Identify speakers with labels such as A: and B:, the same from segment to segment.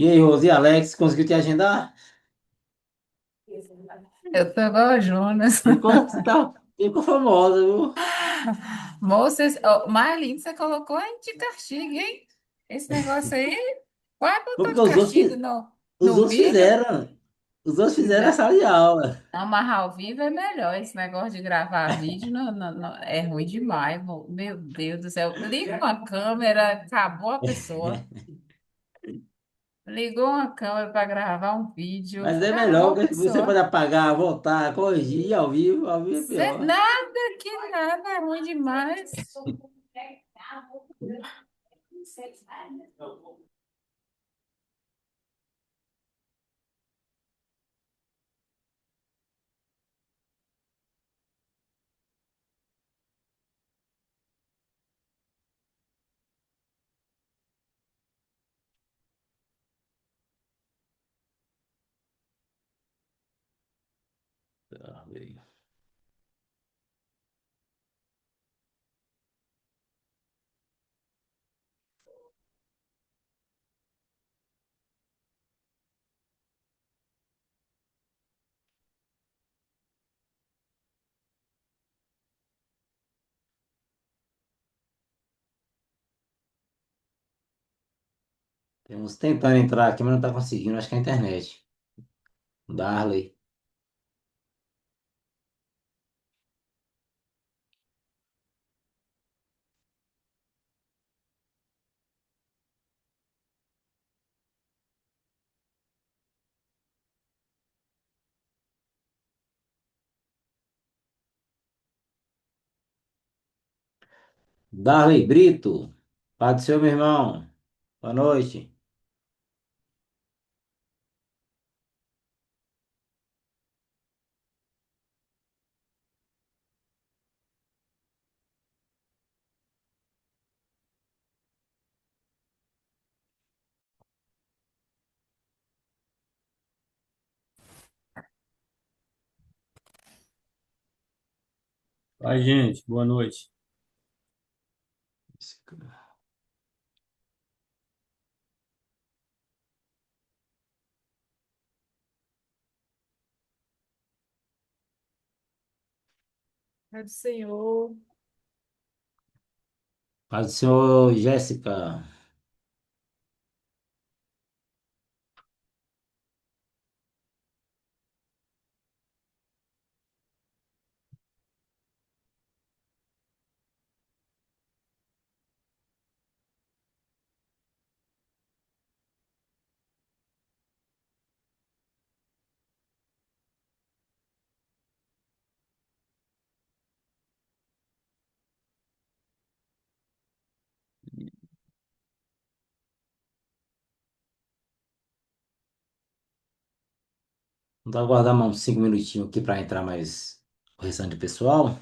A: E aí, Rose e Alex, conseguiu te agendar?
B: Eu tô igual a Jonas.
A: Ficou famosa, viu?
B: Moças, oh, Marlene, você colocou a gente de castigo, hein? Esse negócio aí, quase
A: Foi
B: botou
A: porque
B: de castigo
A: os
B: no
A: outros
B: vídeo.
A: fizeram. Os outros fizeram a
B: Fizer-
A: sala de aula.
B: Amarrar ao vivo é melhor. Esse negócio de gravar vídeo é ruim demais. Meu Deus do céu. Liga uma câmera, acabou a pessoa. Ligou uma câmera para gravar um vídeo,
A: Mas é
B: acabou
A: melhor,
B: a
A: porque você pode
B: pessoa.
A: apagar, voltar, corrigir ao vivo é pior.
B: Nada que nada é ruim demais.
A: Tá, beleza. Temos tentando entrar aqui, mas não tá conseguindo. Acho que é a internet. Darley. Darley Brito. Pai do seu, meu irmão. Boa noite.
C: Ai, gente, boa noite.
B: É do Senhor.
A: Pai do senhor, Jéssica. Vamos aguardar mais uns 5 minutinhos aqui para entrar mais o restante do pessoal.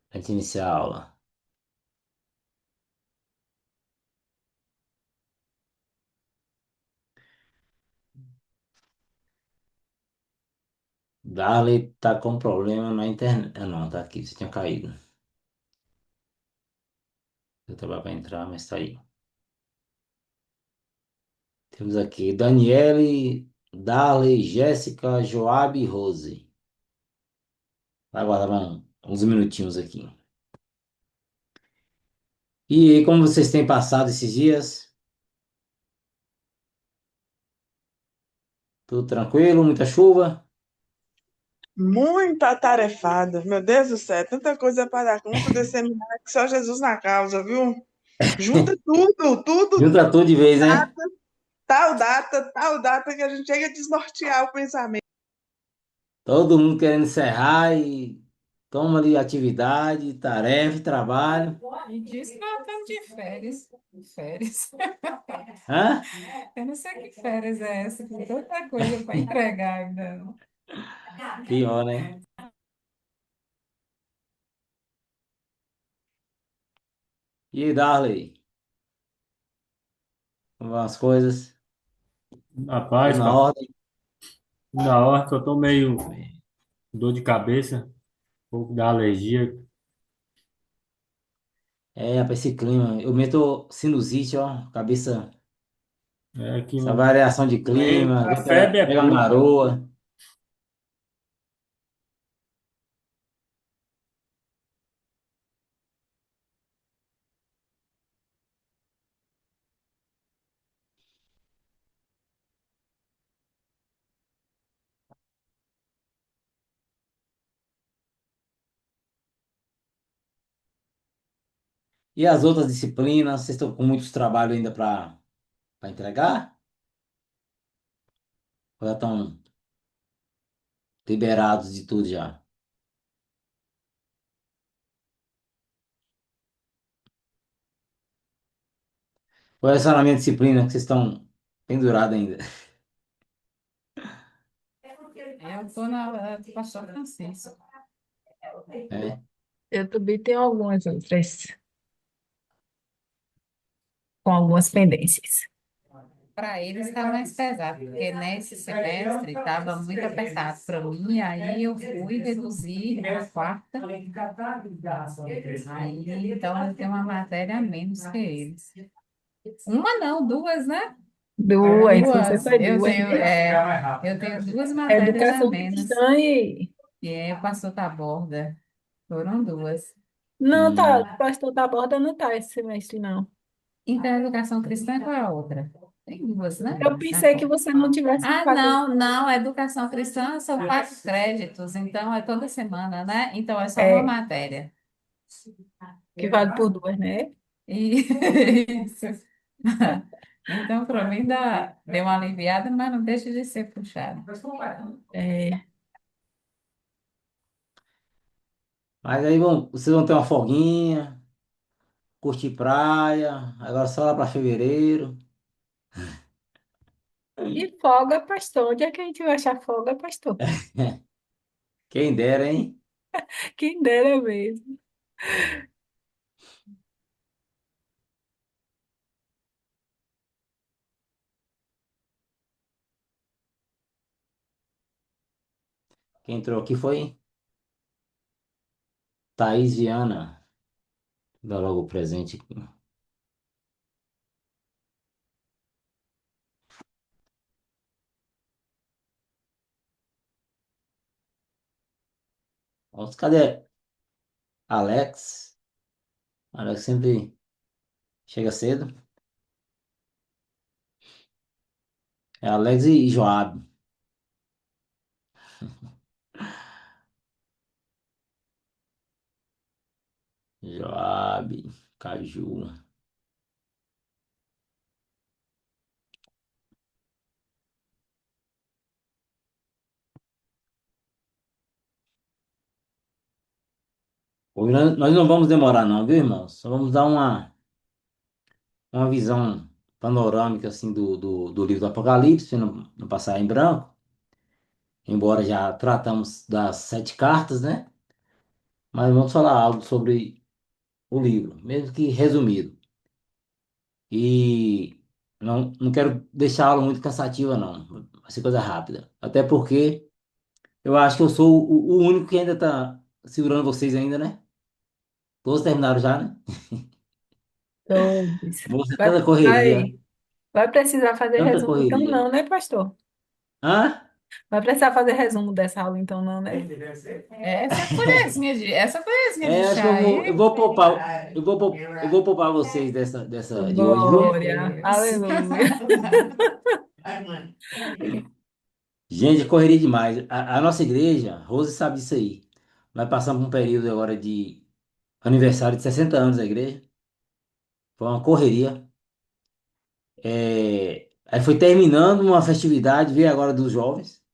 A: Pra gente iniciar a aula. Darley tá com problema na internet. Ah, não, tá aqui. Você tinha caído. Eu tava para entrar, mas tá aí. Temos aqui Daniele, Darley, Jéssica, Joab e Rose. Vai aguardar uns minutinhos aqui. E como vocês têm passado esses dias? Tudo tranquilo? Muita chuva?
D: Muito atarefada, meu Deus do céu, tanta coisa para dar conta desse seminário que só Jesus na causa, viu? Junta tudo, tudo,
A: Junta tudo de vez, né?
D: tal data que a gente chega a desnortear o pensamento.
A: Todo mundo querendo encerrar e toma ali atividade, tarefa, e trabalho.
B: E diz que nós estamos de férias. Férias.
A: Hã?
B: Eu não sei que férias é essa, tem tanta coisa para entregar ainda.
A: Pior, né? E aí, Darley? Como vão as coisas? Tudo
C: Rapaz,
A: na
C: cara,
A: ordem?
C: da hora que eu tô meio com dor de cabeça, um pouco da alergia.
A: É, rapaz, esse clima. Eu meto sinusite, ó. Cabeça.
C: É que
A: Essa variação de clima, às
C: a
A: vezes
C: febre é
A: pega uma
C: pouca.
A: garoa. E as outras disciplinas, vocês estão com muitos trabalhos ainda para entregar? Ou já estão liberados de tudo já? Qual é essa na minha disciplina que vocês estão pendurados ainda?
B: Eu estou na do Pastor Francisco.
A: É.
E: Eu também tenho algumas outras com algumas pendências.
B: Para eles está mais pesado, porque nesse semestre estava muito apertado para mim, aí eu fui reduzir a quarta, aí então eu tenho uma matéria a menos que eles. Uma não, duas, né?
E: Duas, você
B: Duas.
E: foi duas, né?
B: Eu tenho duas matérias a
E: Educação
B: menos,
E: cristã e...
B: e é o pastor Taborda. Foram duas.
E: Não, tá,
A: Hum.
E: pastor da borda não tá esse semestre, não.
B: Então, a educação cristã, qual é a outra? Tem duas, né?
E: Eu pensei que você não tivesse
B: Ah,
E: fazer,
B: não, não, a educação cristã são 4 créditos, então é toda semana, né? Então é só uma
E: é,
B: matéria.
E: que vale por duas, né?
B: Isso. Então, para mim, deu uma aliviada, mas não deixa de ser puxado.
E: É,
A: Mas aí vocês vão ter uma folguinha, curtir praia, agora só lá para fevereiro.
E: e folga, pastor. Onde é que a gente vai achar folga, pastor?
A: Quem dera, hein?
E: Quem dera mesmo.
A: Quem entrou aqui foi Thaís Viana. Dá logo o presente aqui. Nossa, cadê Alex? Alex sempre chega cedo. É Alex e Joab. Joab, Caju. Hoje nós não vamos demorar não, viu, irmãos? Só vamos dar uma visão panorâmica assim do livro do Apocalipse, para não passar em branco. Embora já tratamos das 7 cartas, né? Mas vamos falar algo sobre o livro, mesmo que resumido. E não quero deixá-lo muito cansativa, não. Vai ser coisa rápida. Até porque eu acho que eu sou o único que ainda está segurando vocês ainda, né? Todos terminaram já, né?
E: Todos.
A: Moça,
E: Vai,
A: tanta correria,
E: vai, vai precisar fazer
A: tanta
E: resumo, então
A: correria.
E: não, né, pastor?
A: Hã?
E: Vai precisar fazer resumo dessa aula, então não, né?
B: Essa colherzinha de
A: É, acho que
B: chá
A: eu
B: aí.
A: vou poupar, eu vou poupar vocês dessa de hoje,
B: Meu
A: viu?
E: Glória,
B: Deus.
E: aleluia.
A: Gente, correria demais. A nossa igreja, Rose sabe disso aí. Nós passamos por um período agora de aniversário de 60 anos da igreja. Foi uma correria. Aí foi terminando uma festividade, veio agora dos jovens.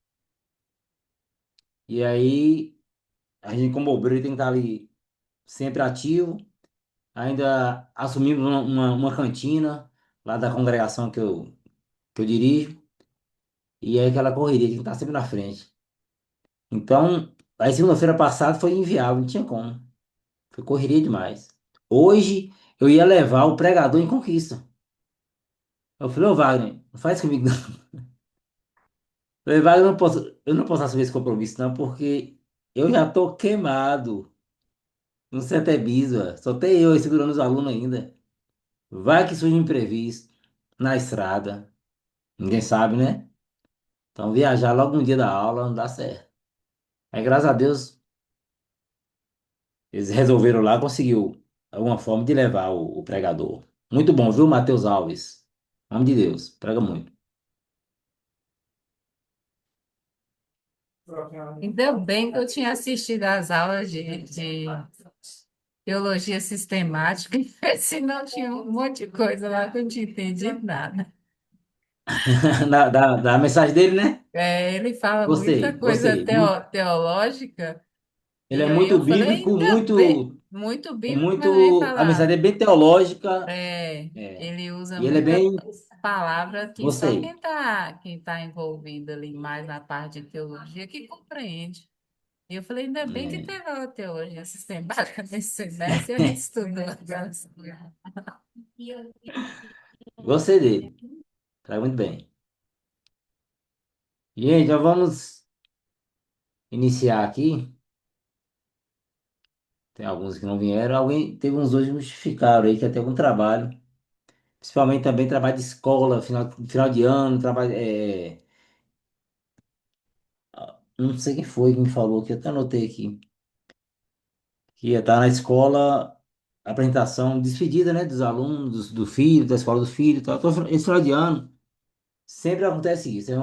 A: E aí, a gente, como obreiro, tem que estar ali sempre ativo. Ainda assumimos uma cantina lá da congregação que eu dirijo. E aí, aquela correria, tem que estar sempre na frente. Então, aí, segunda-feira passada foi inviável, não tinha como. Foi correria demais. Hoje, eu ia levar o pregador em Conquista. Eu falei, ô Wagner, não faz comigo não. Eu falei, Wagner, eu não posso assumir esse compromisso não, porque eu já tô queimado no Cetebisba. Só tem eu aí segurando os alunos ainda. Vai que surge um imprevisto na estrada. Ninguém sabe, né? Então viajar logo no dia da aula não dá certo. Aí, graças a Deus, eles resolveram lá, conseguiu alguma forma de levar o pregador. Muito bom, viu, Matheus Alves? Nome de Deus, prega muito.
B: Ainda bem que eu tinha assistido às aulas de teologia sistemática, senão tinha um monte de coisa lá que eu não tinha entendido nada.
A: Da mensagem dele, né?
B: É, ele fala muita
A: Gostei,
B: coisa
A: gostei.
B: teológica,
A: Ele é
B: e aí
A: muito
B: eu falei,
A: bíblico,
B: ainda bem,
A: muito,
B: muito
A: é
B: bíblico, mas nem
A: muito, a mensagem
B: falar.
A: é bem teológica,
B: É,
A: é,
B: ele usa
A: e ele é
B: muita
A: bem,
B: palavra que só
A: gostei.
B: quem tá envolvido ali mais na parte de teologia que compreende. E eu falei, ainda bem que
A: É,
B: teve a teologia sistemática nesse semestre, a gente estudou aquelas coisas.
A: gostei dele, prega muito bem. Gente, já vamos iniciar aqui. Tem alguns que não vieram, alguém teve uns dois que justificaram aí, que até algum trabalho. Principalmente também trabalho de escola, final de ano, trabalho. Não sei quem foi que me falou, que eu até anotei aqui. Que ia estar na escola, apresentação, despedida, né, dos alunos, do filho, da escola do filho e tal. Então, esse final de ano, sempre acontece isso. É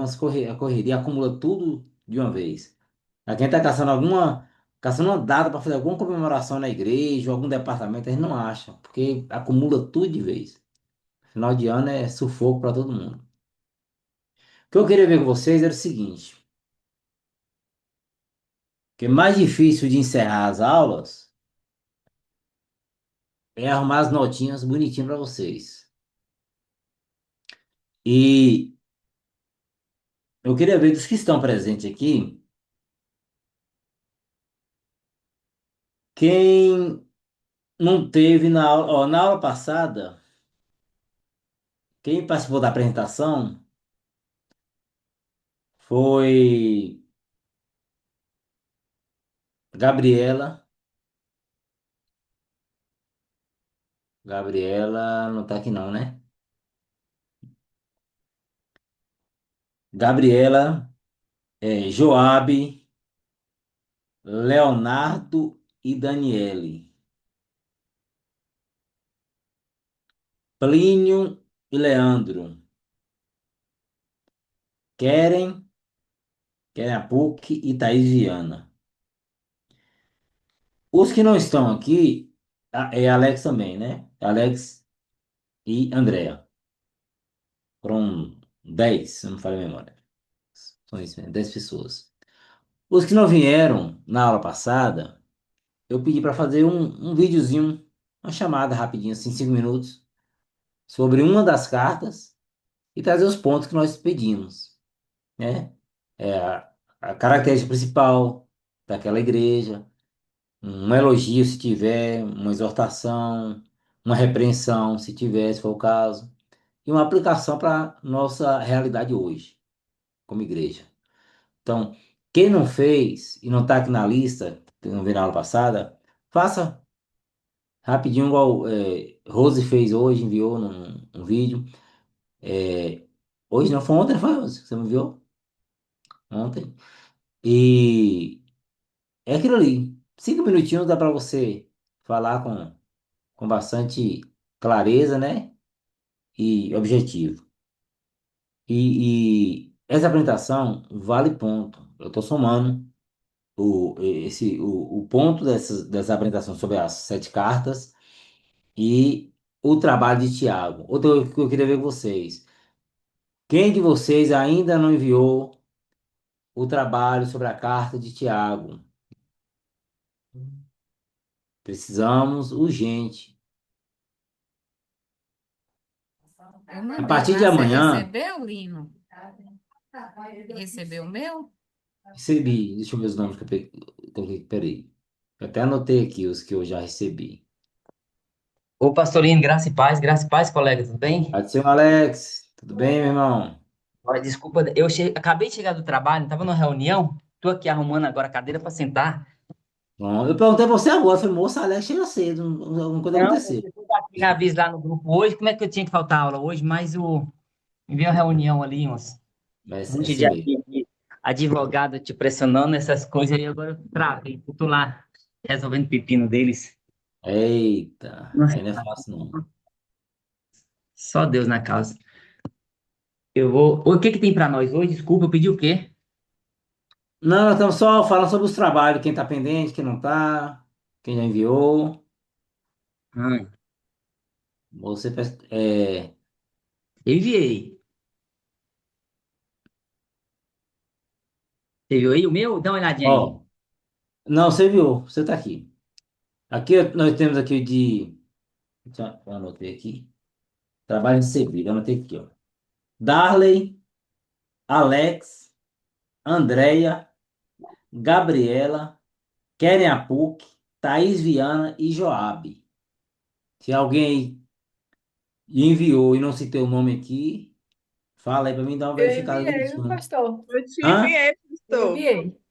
A: a correria acumula tudo de uma vez. A quem está caçando uma data para fazer alguma comemoração na igreja, ou algum departamento, a gente não acha, porque acumula tudo de vez. Final de ano é sufoco para todo mundo. O que eu queria ver com vocês era o seguinte, que é mais difícil de encerrar as aulas é arrumar as notinhas bonitinhas para vocês. E eu queria ver dos que estão presentes aqui, quem não teve na aula, ó, na aula passada, quem participou da apresentação foi Gabriela. Gabriela não tá aqui não, né? Gabriela, Joabe, Leonardo e Daniele. Plínio e Leandro. Keren, Keren Apuc e Thaís Viana. Os que não estão aqui, é Alex também, né? Alex e Andréa. Foram 10, se eu não falha a memória. São isso mesmo, 10 pessoas. Os que não vieram na aula passada, eu pedi para fazer um videozinho, uma chamada rapidinho, assim, 5 minutos, sobre uma das cartas e trazer os pontos que nós pedimos, né? A característica principal daquela igreja, um elogio se tiver, uma exortação, uma repreensão se tiver, se for o caso, e uma aplicação para nossa realidade hoje, como igreja. Então, quem não fez e não está aqui na lista, que não veio na aula passada, faça rapidinho, igual Rose fez hoje, enviou um vídeo. É, hoje não foi ontem, foi Rose, você me enviou? Ontem. E é aquilo ali. 5 minutinhos dá para você falar com bastante clareza, né? E objetivo. Essa apresentação vale ponto. Eu estou somando o ponto dessa apresentação sobre as 7 cartas e o trabalho de Tiago. Outra coisa que eu queria ver com vocês. Quem de vocês ainda não enviou o trabalho sobre a carta de Tiago? Precisamos urgente.
B: Eu
A: A
B: mandei
A: partir de
B: lá, você
A: amanhã,
B: recebeu, Lino? Recebeu o meu?
A: recebi. Deixa eu ver os nomes que eu coloquei. Peraí. Eu até anotei aqui os que eu já recebi.
F: Ô, Pastorino, graça e paz, colega, tudo bem?
A: Adicione Alex. Tudo bem, meu irmão?
F: Olha, desculpa, acabei de chegar do trabalho, estava numa reunião, tô aqui arrumando agora a cadeira para sentar.
A: Bom, eu perguntei pra você agora. Falei, moça, Alex chega cedo. Alguma coisa
F: Não,
A: aconteceu.
F: você tá aqui na aviso lá no grupo hoje, como é que eu tinha que faltar aula hoje? Mas o Vi uma reunião ali, um
A: Mas é
F: monte
A: assim mesmo.
F: de advogado te pressionando, essas coisas, e agora eu travei. Eu tô lá resolvendo pepino deles.
A: Eita, isso
F: Nossa,
A: aí não é fácil, não.
F: só Deus na causa. Eu vou. O que que tem pra nós hoje? Desculpa, eu pedi o quê?
A: Não, nós estamos só falando sobre os trabalhos, quem tá pendente, quem não tá, quem já enviou.
F: Ah,
A: É,
F: eu enviei. Você viu aí o meu? Dá uma olhadinha aí.
A: ó, não, você viu, você tá aqui. Aqui nós temos aqui de. Eu anotei aqui. Trabalho recebido, eu anotei aqui, ó. Darley, Alex, Andréia, Gabriela, Keren Apuk, Thaís Viana e Joabe. Se alguém enviou e não citei o nome aqui, fala aí pra mim dar uma
E: Eu
A: verificada
E: enviei, viu,
A: direitinho.
E: pastor?
D: Eu te
A: Hã?
D: enviei,
E: Eu
D: pastor.
E: enviei.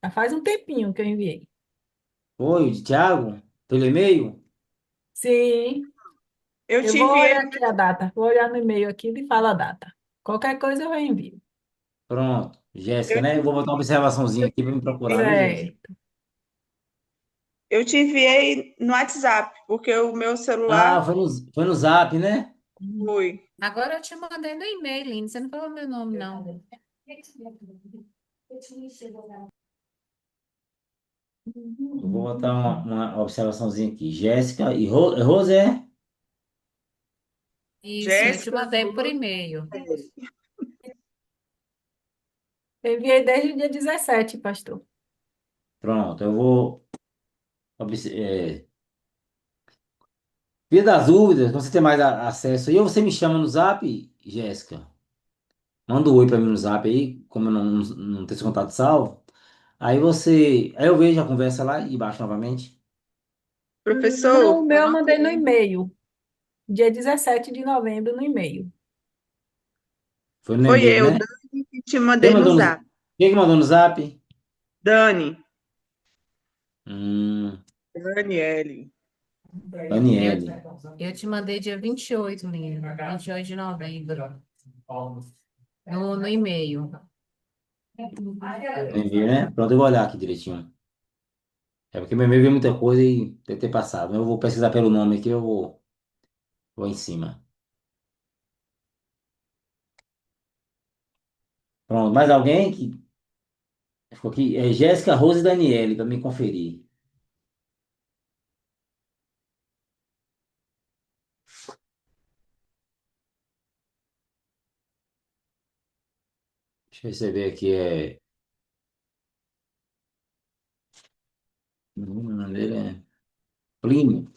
E: Já faz um tempinho que eu enviei.
A: Foi, de Thiago? Pelo e-mail?
E: Sim,
D: Eu
E: eu
D: te
E: vou
D: enviei.
E: olhar aqui a data. Vou olhar no e-mail aqui e fala a data. Qualquer coisa eu envio.
A: Pronto. Jéssica,
D: Eu
A: né? Eu vou botar uma observaçãozinha aqui para me procurar, viu, Jéssica?
E: Certo.
D: Eu te enviei no WhatsApp, porque o meu
A: Ah,
D: celular
A: foi no Zap, né?
D: foi.
B: Agora eu te mandei no e-mail, Lino. Você não falou meu nome, não.
A: Eu vou botar uma observaçãozinha aqui. Jéssica e Rosé.
B: Isso, eu te
D: Jéssica,
B: mandei por e-mail.
E: Eu enviei desde o dia 17, pastor.
A: Pronto, eu vou. Via das dúvidas, quando você tem mais acesso aí, ou você me chama no Zap, Jéssica. Manda um oi para mim no Zap aí, como eu não tenho esse contato salvo. Aí você. Aí eu vejo a conversa lá e baixo novamente.
E: Não,
D: professor,
E: o meu eu mandei no e-mail. Dia 17 de novembro no e-mail.
A: Foi no
D: foi
A: e-mail,
D: eu,
A: né?
D: Dani, que te
A: Quem
D: mandei no
A: mandou
D: Zap.
A: quem que mandou no Zap?
D: Dani,
A: Hum,
D: Daniele.
B: Eu,
A: Daniele.
B: eu te mandei dia 28, Lino. 28 de novembro. No e-mail.
A: Envio, né? Pronto, eu vou olhar aqui direitinho. É porque meu e-mail veio muita coisa e deve ter passado. Eu vou pesquisar pelo nome aqui, vou em cima. Pronto, mais alguém que ficou aqui? É Jéssica, Rose e Daniele, para me conferir. Deixa eu receber aqui. O nome dele é Plínio.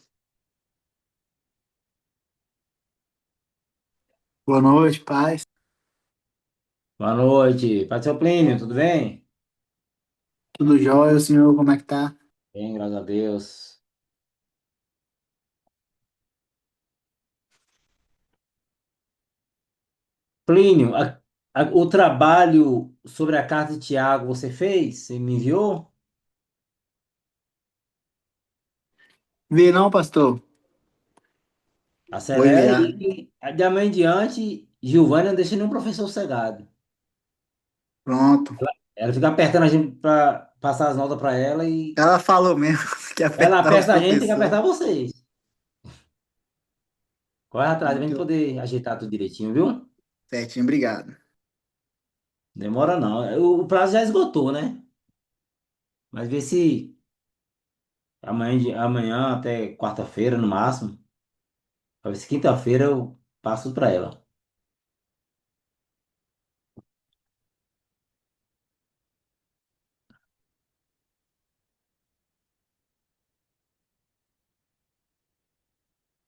G: Boa noite, paz.
A: Boa noite. Pai do seu Plínio, tudo bem?
G: Tudo jóia, o senhor, como é que tá?
A: Bem, graças a Deus. Plínio, o trabalho sobre a carta de Tiago você fez? Você me enviou?
G: Vê não, pastor? Vou
A: Acelera
G: enviar.
A: e de amanhã em diante, Giovana não deixa nenhum professor cegado.
G: Pronto.
A: Ela fica apertando a gente para passar as notas para ela e
G: Ela falou mesmo que ia
A: ela
G: apertar os
A: aperta a gente, tem que
G: professores.
A: apertar vocês. Corre atrás pra gente
G: Muito
A: poder ajeitar tudo direitinho, viu?
G: certinho, obrigado. demora
A: Demora não. O prazo já esgotou, né? Mas vê se amanhã até quarta-feira, no máximo. Pra ver se quinta-feira eu passo para ela.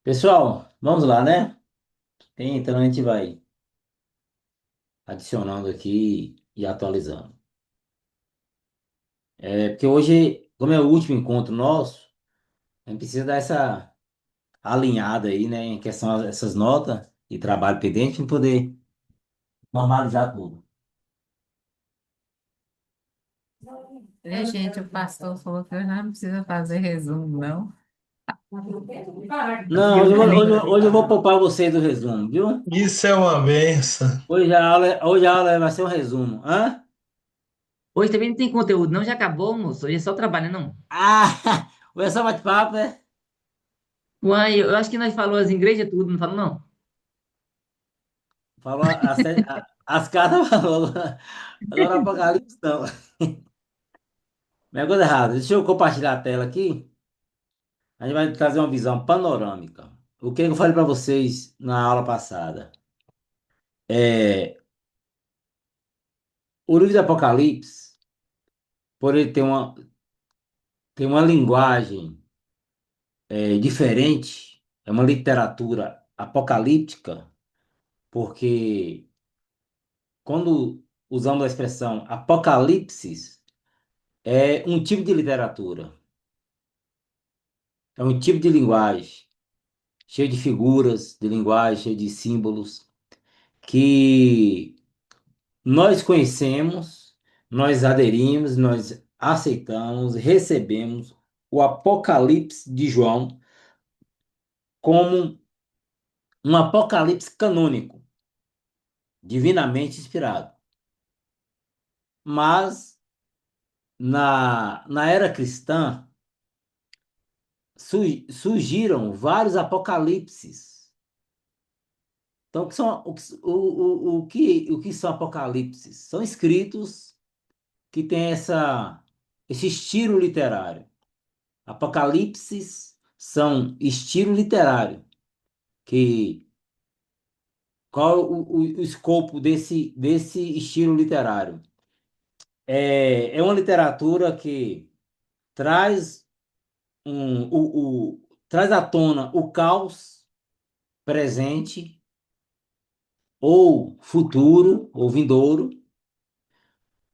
A: Pessoal, vamos lá, né? Então a gente vai adicionando aqui e atualizando. É porque hoje, como é o último encontro nosso, a gente precisa dar essa alinhada aí, né? Em questão a essas notas e trabalho pendente para poder normalizar tudo.
B: Gente, o pastor falou que eu não precisa fazer resumo, não.
A: Não,
F: Eu também.
A: hoje eu vou poupar vocês do resumo, viu?
H: Isso é uma benção.
A: Hoje a aula vai ser um resumo. Hã?
F: Hoje também não tem conteúdo, não? Já acabou, moço? Hoje é só trabalho, não?
A: Ah, hoje é só bate-papo, né?
F: Uai, eu acho que nós falou as igrejas tudo, não falou, não?
A: Falou as cartas, falou. Agora o Apocalipse não. Mas é coisa errada. Deixa eu compartilhar a tela aqui. A gente vai trazer uma visão panorâmica. O que eu falei para vocês na aula passada? É, o livro do Apocalipse, por ele ter uma linguagem diferente, é uma literatura apocalíptica, porque quando usamos a expressão apocalipse, é um tipo de literatura, é um tipo de linguagem, cheio de figuras de linguagem, cheio de símbolos, que nós conhecemos, nós aderimos, nós aceitamos, recebemos o Apocalipse de João como um apocalipse canônico, divinamente inspirado. Mas na era cristã surgiram vários apocalipses. Então, o que são apocalipses? São escritos que têm esse estilo literário. Apocalipses são estilo literário, que qual é o escopo desse estilo literário? É uma literatura que traz traz à tona o caos presente ou futuro ou vindouro,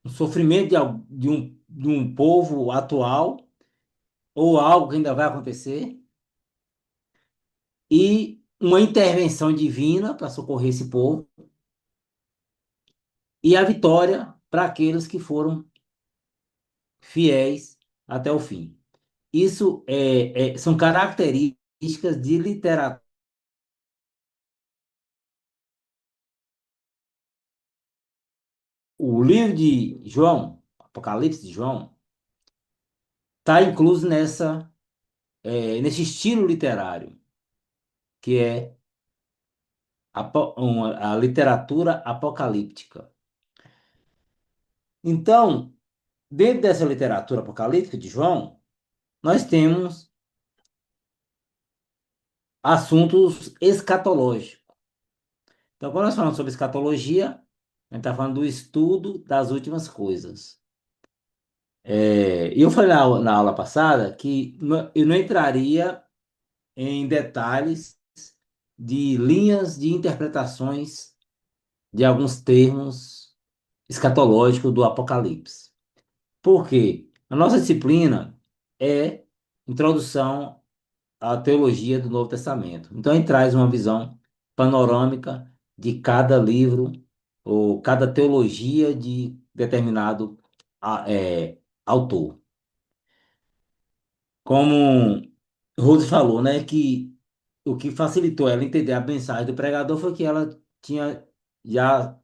A: o sofrimento de um povo atual ou algo que ainda vai acontecer e uma intervenção divina para socorrer esse povo e a vitória para aqueles que foram fiéis até o fim. Isso são características de literatura. O livro de João, Apocalipse de João, está incluso nesse estilo literário, que é a literatura apocalíptica. Então, dentro dessa literatura apocalíptica de João, nós temos assuntos escatológicos. Então, quando nós falamos sobre escatologia, a gente está falando do estudo das últimas coisas. E eu falei na aula passada que eu não entraria em detalhes de linhas de interpretações de alguns termos escatológicos do Apocalipse. Por quê? A nossa disciplina é Introdução à Teologia do Novo Testamento. Então, a gente traz uma visão panorâmica de cada livro ou cada teologia de determinado autor. Como Rose falou, né, que o que facilitou ela entender a mensagem do pregador foi que ela tinha já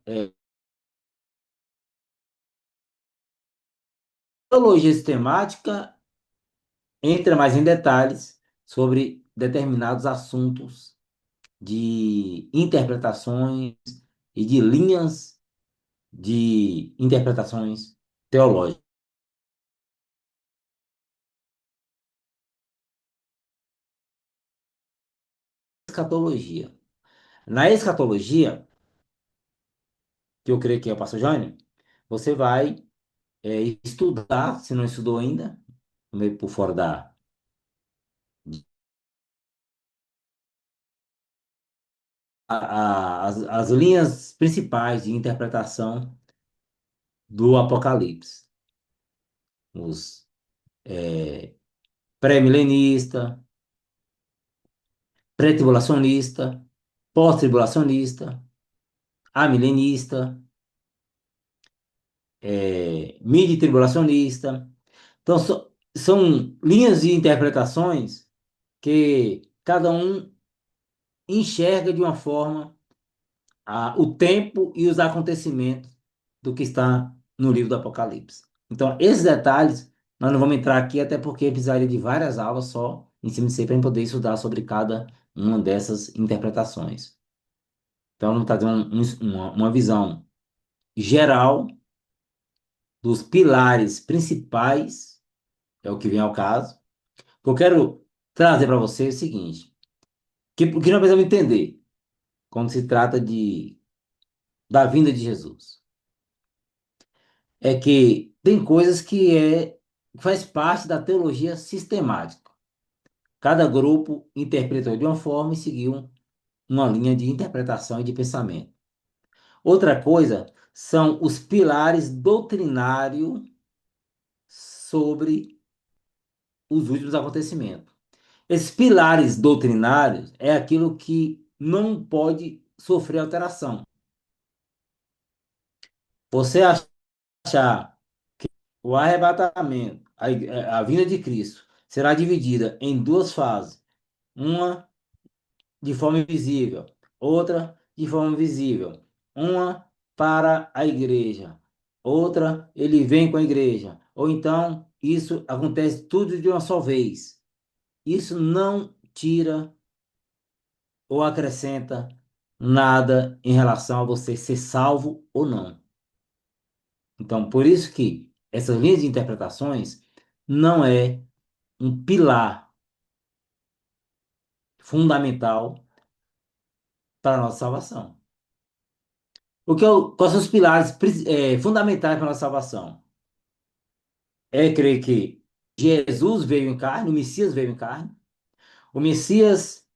A: teologia sistemática, entra mais em detalhes sobre determinados assuntos de interpretações e de linhas de interpretações teológicas. Escatologia. Na escatologia, que eu creio que é o pastor Jânio, você vai estudar, se não estudou ainda, meio por fora as linhas principais de interpretação do Apocalipse. Os pré-milenista, pré-tribulacionista, pós-tribulacionista, amilenista, midi-tribulacionista. Então, são linhas de interpretações que cada um enxerga de uma forma o tempo e os acontecimentos do que está no livro do Apocalipse. Então, esses detalhes, nós não vamos entrar aqui, até porque precisaria de várias aulas só em cima de si para poder estudar sobre cada uma dessas interpretações. Então, vamos trazer uma visão geral dos pilares principais, é o que vem ao caso. Eu quero trazer para você o seguinte, o que nós precisamos entender quando se trata da vinda de Jesus. É que tem coisas faz parte da teologia sistemática. Cada grupo interpretou de uma forma e seguiu uma linha de interpretação e de pensamento. Outra coisa são os pilares doutrinários sobre os últimos acontecimentos. Esses pilares doutrinários é aquilo que não pode sofrer alteração. Você achar o arrebatamento, a vinda de Cristo, será dividida em duas fases. Uma de forma invisível, outra de forma visível. Uma para a igreja, outra ele vem com a igreja. Ou então isso acontece tudo de uma só vez. Isso não tira ou acrescenta nada em relação a você ser salvo ou não. Então, por isso que essas linhas de interpretações não é um pilar fundamental para a nossa salvação. Quais são os pilares fundamentais para a nossa salvação? É crer que Jesus veio em carne, o Messias veio em carne. O Messias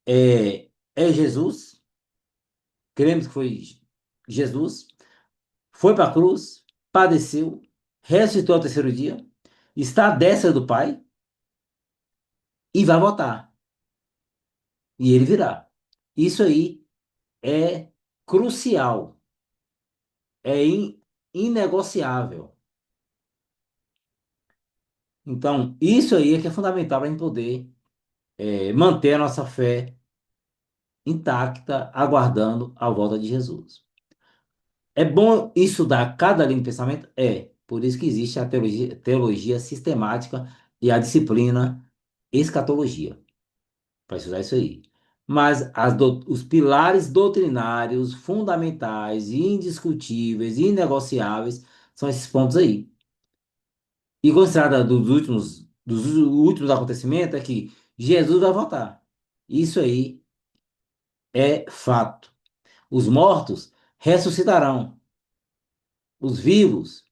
A: é Jesus, cremos que foi Jesus, foi para a cruz, padeceu, ressuscitou ao terceiro dia, está à destra do Pai e vai voltar. E ele virá. Isso aí é crucial, inegociável. Então, isso aí é que é fundamental para a gente poder manter a nossa fé intacta, aguardando a volta de Jesus. É bom estudar cada linha de pensamento? É. Por isso que existe a teologia sistemática e a disciplina escatologia, para estudar isso aí. Mas os pilares doutrinários fundamentais, indiscutíveis, inegociáveis, são esses pontos aí. E considerada dos últimos acontecimentos é que Jesus vai voltar. Isso aí é fato. Os mortos ressuscitarão. Os vivos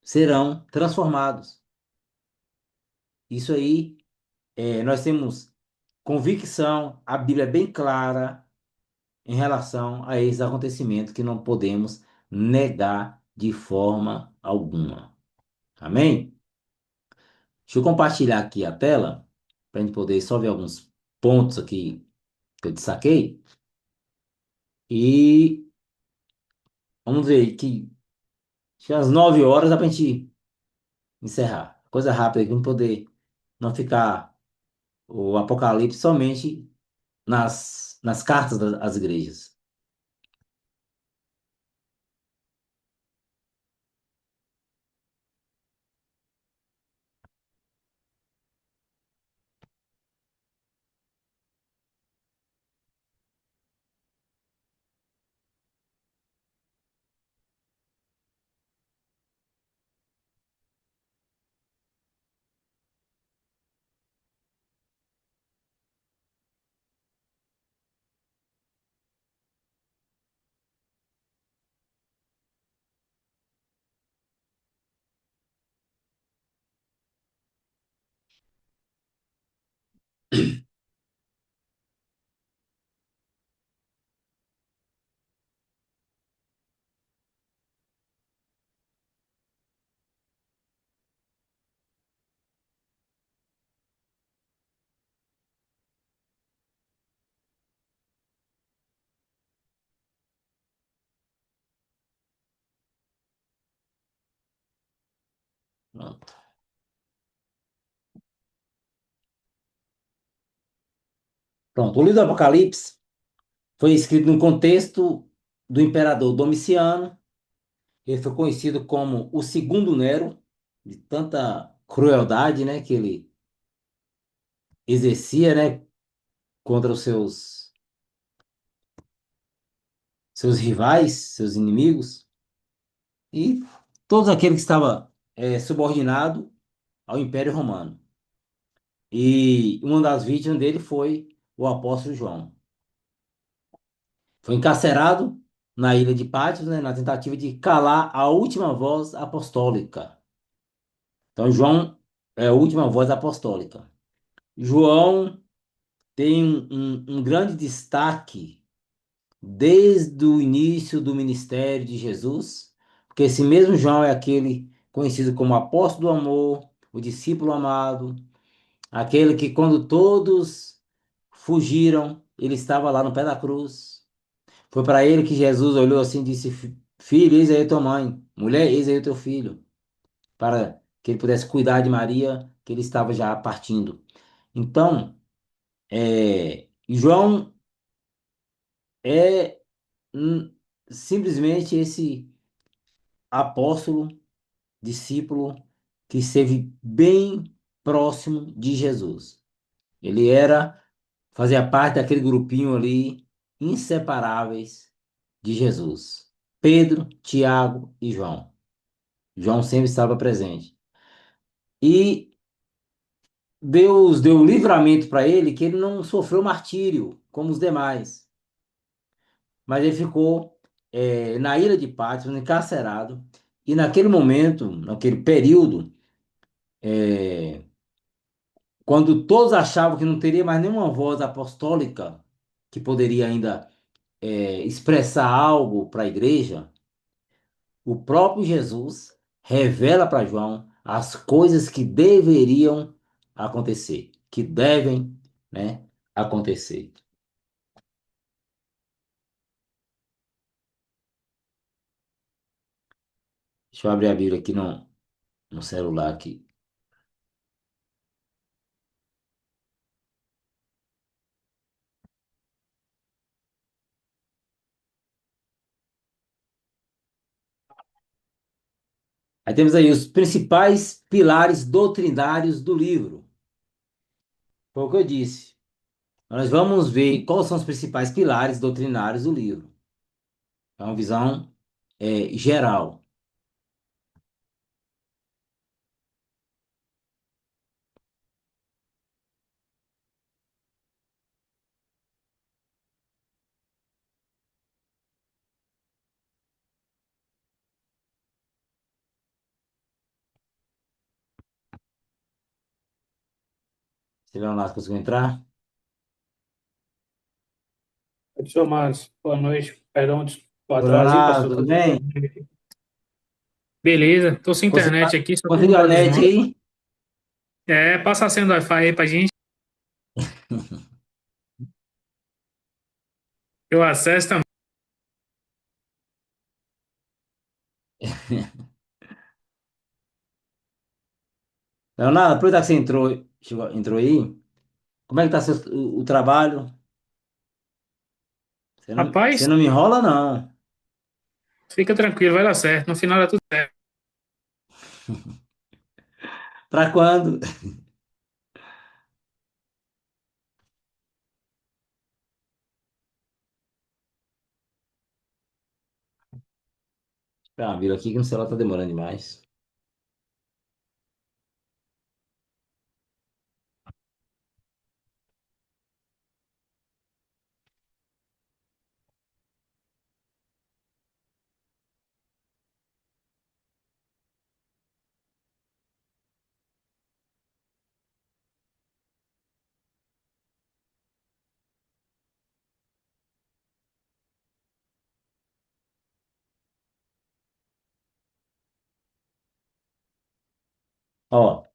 A: serão transformados. Isso aí, nós temos convicção, a Bíblia é bem clara em relação a esses acontecimentos que não podemos negar de forma alguma. Amém? Deixa eu compartilhar aqui a tela para a gente poder só ver alguns pontos aqui que eu destaquei. E vamos ver que às 9 horas dá para a gente encerrar. Coisa rápida aqui, para poder não ficar o Apocalipse somente nas cartas das igrejas. Pronto. Pronto, o livro do Apocalipse foi escrito no contexto do imperador Domiciano. Ele foi conhecido como o segundo Nero, de tanta crueldade, né, que ele exercia, né, contra os seus rivais, seus inimigos, e todos aqueles que estavam subordinados ao Império Romano. E uma das vítimas dele foi o apóstolo João. Foi encarcerado na ilha de Patmos, né, na tentativa de calar a última voz apostólica. Então, João é a última voz apostólica. João tem um grande destaque desde o início do ministério de Jesus, porque esse mesmo João é aquele conhecido como apóstolo do amor, o discípulo amado, aquele que quando todos fugiram, ele estava lá no pé da cruz. Foi para ele que Jesus olhou assim e disse: Filho, eis aí tua mãe, mulher, eis aí o teu filho, para que ele pudesse cuidar de Maria, que ele estava já partindo. Então, João é simplesmente esse apóstolo, discípulo que esteve bem próximo de Jesus. Ele fazia parte daquele grupinho ali, inseparáveis de Jesus. Pedro, Tiago e João. João sempre estava presente. E Deus deu um livramento para ele que ele não sofreu martírio como os demais, mas ele ficou na ilha de Patmos, encarcerado. E naquele momento, naquele período, quando todos achavam que não teria mais nenhuma voz apostólica que poderia ainda expressar algo para a igreja, o próprio Jesus revela para João as coisas que deveriam acontecer, que devem, né, acontecer. Deixa eu abrir a Bíblia aqui no celular aqui. Aí temos aí os principais pilares doutrinários do livro. Foi o que eu disse. Nós vamos ver quais são os principais pilares doutrinários do livro. É uma visão geral. Você Leonardo conseguiu entrar?
H: Professor Marcos, boa noite. Perdão o
A: Ô,
H: atraso aí,
A: Leonardo,
H: pastor.
A: tudo bem?
H: Beleza, tô sem internet aqui, só tenho
A: Conseguiu a
H: dados
A: net
H: móveis.
A: aí?
H: Passa a senha do Wi-Fi aí pra gente. Eu acesso também.
A: Leonardo, aproveitar que você entrou aí, como é que tá o trabalho? Você
H: Rapaz,
A: não me enrola, não.
H: fica tranquilo, vai dar certo. No final dá tudo certo.
A: Pra quando? Ah, vira aqui que no celular tá demorando demais. Ó,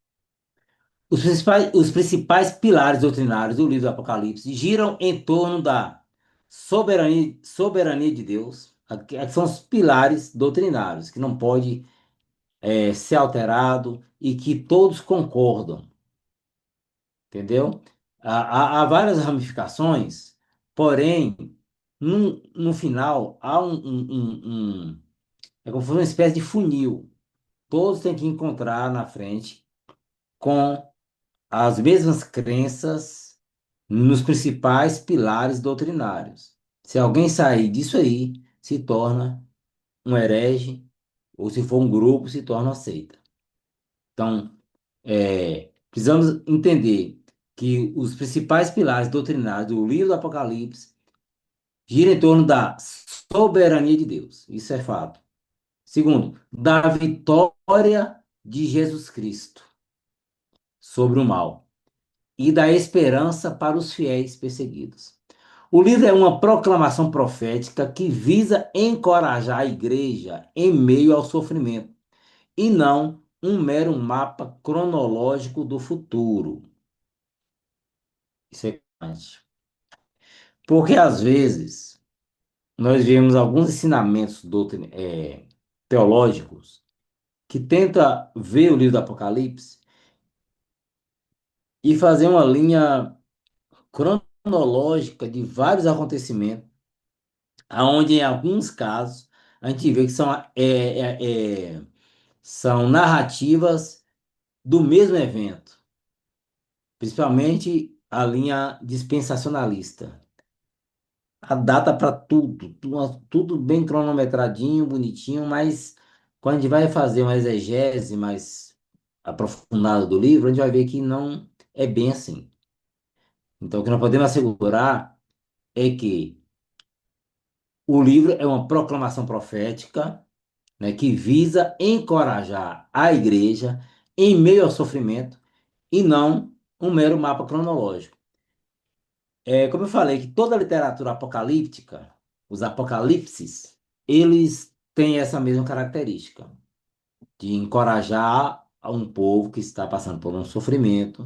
A: os principais pilares doutrinários do livro do Apocalipse giram em torno da soberania de Deus. Aqui são os pilares doutrinários, que não pode ser alterado e que todos concordam, entendeu? Há várias ramificações, porém, no final, há é como se fosse uma espécie de funil. Todos têm que encontrar na frente com as mesmas crenças nos principais pilares doutrinários. Se alguém sair disso aí, se torna um herege, ou se for um grupo, se torna uma seita. Então, precisamos entender que os principais pilares doutrinários do livro do Apocalipse giram em torno da soberania de Deus. Isso é fato. Segundo, da vitória de Jesus Cristo sobre o mal e da esperança para os fiéis perseguidos. O livro é uma proclamação profética que visa encorajar a igreja em meio ao sofrimento e não um mero mapa cronológico do futuro. Isso é importante. Porque às vezes nós vemos alguns ensinamentos teológicos que tenta ver o livro do Apocalipse e fazer uma linha cronológica de vários acontecimentos, aonde em alguns casos a gente vê que são narrativas do mesmo evento, principalmente a linha dispensacionalista. A data para tudo bem cronometradinho, bonitinho, mas quando a gente vai fazer uma exegese mais aprofundada do livro, a gente vai ver que não é bem assim. Então, o que nós podemos assegurar é que o livro é uma proclamação profética, né, que visa encorajar a igreja em meio ao sofrimento e não um mero mapa cronológico. Como eu falei, que toda a literatura apocalíptica, os apocalipses, eles têm essa mesma característica de encorajar a um povo que está passando por um sofrimento,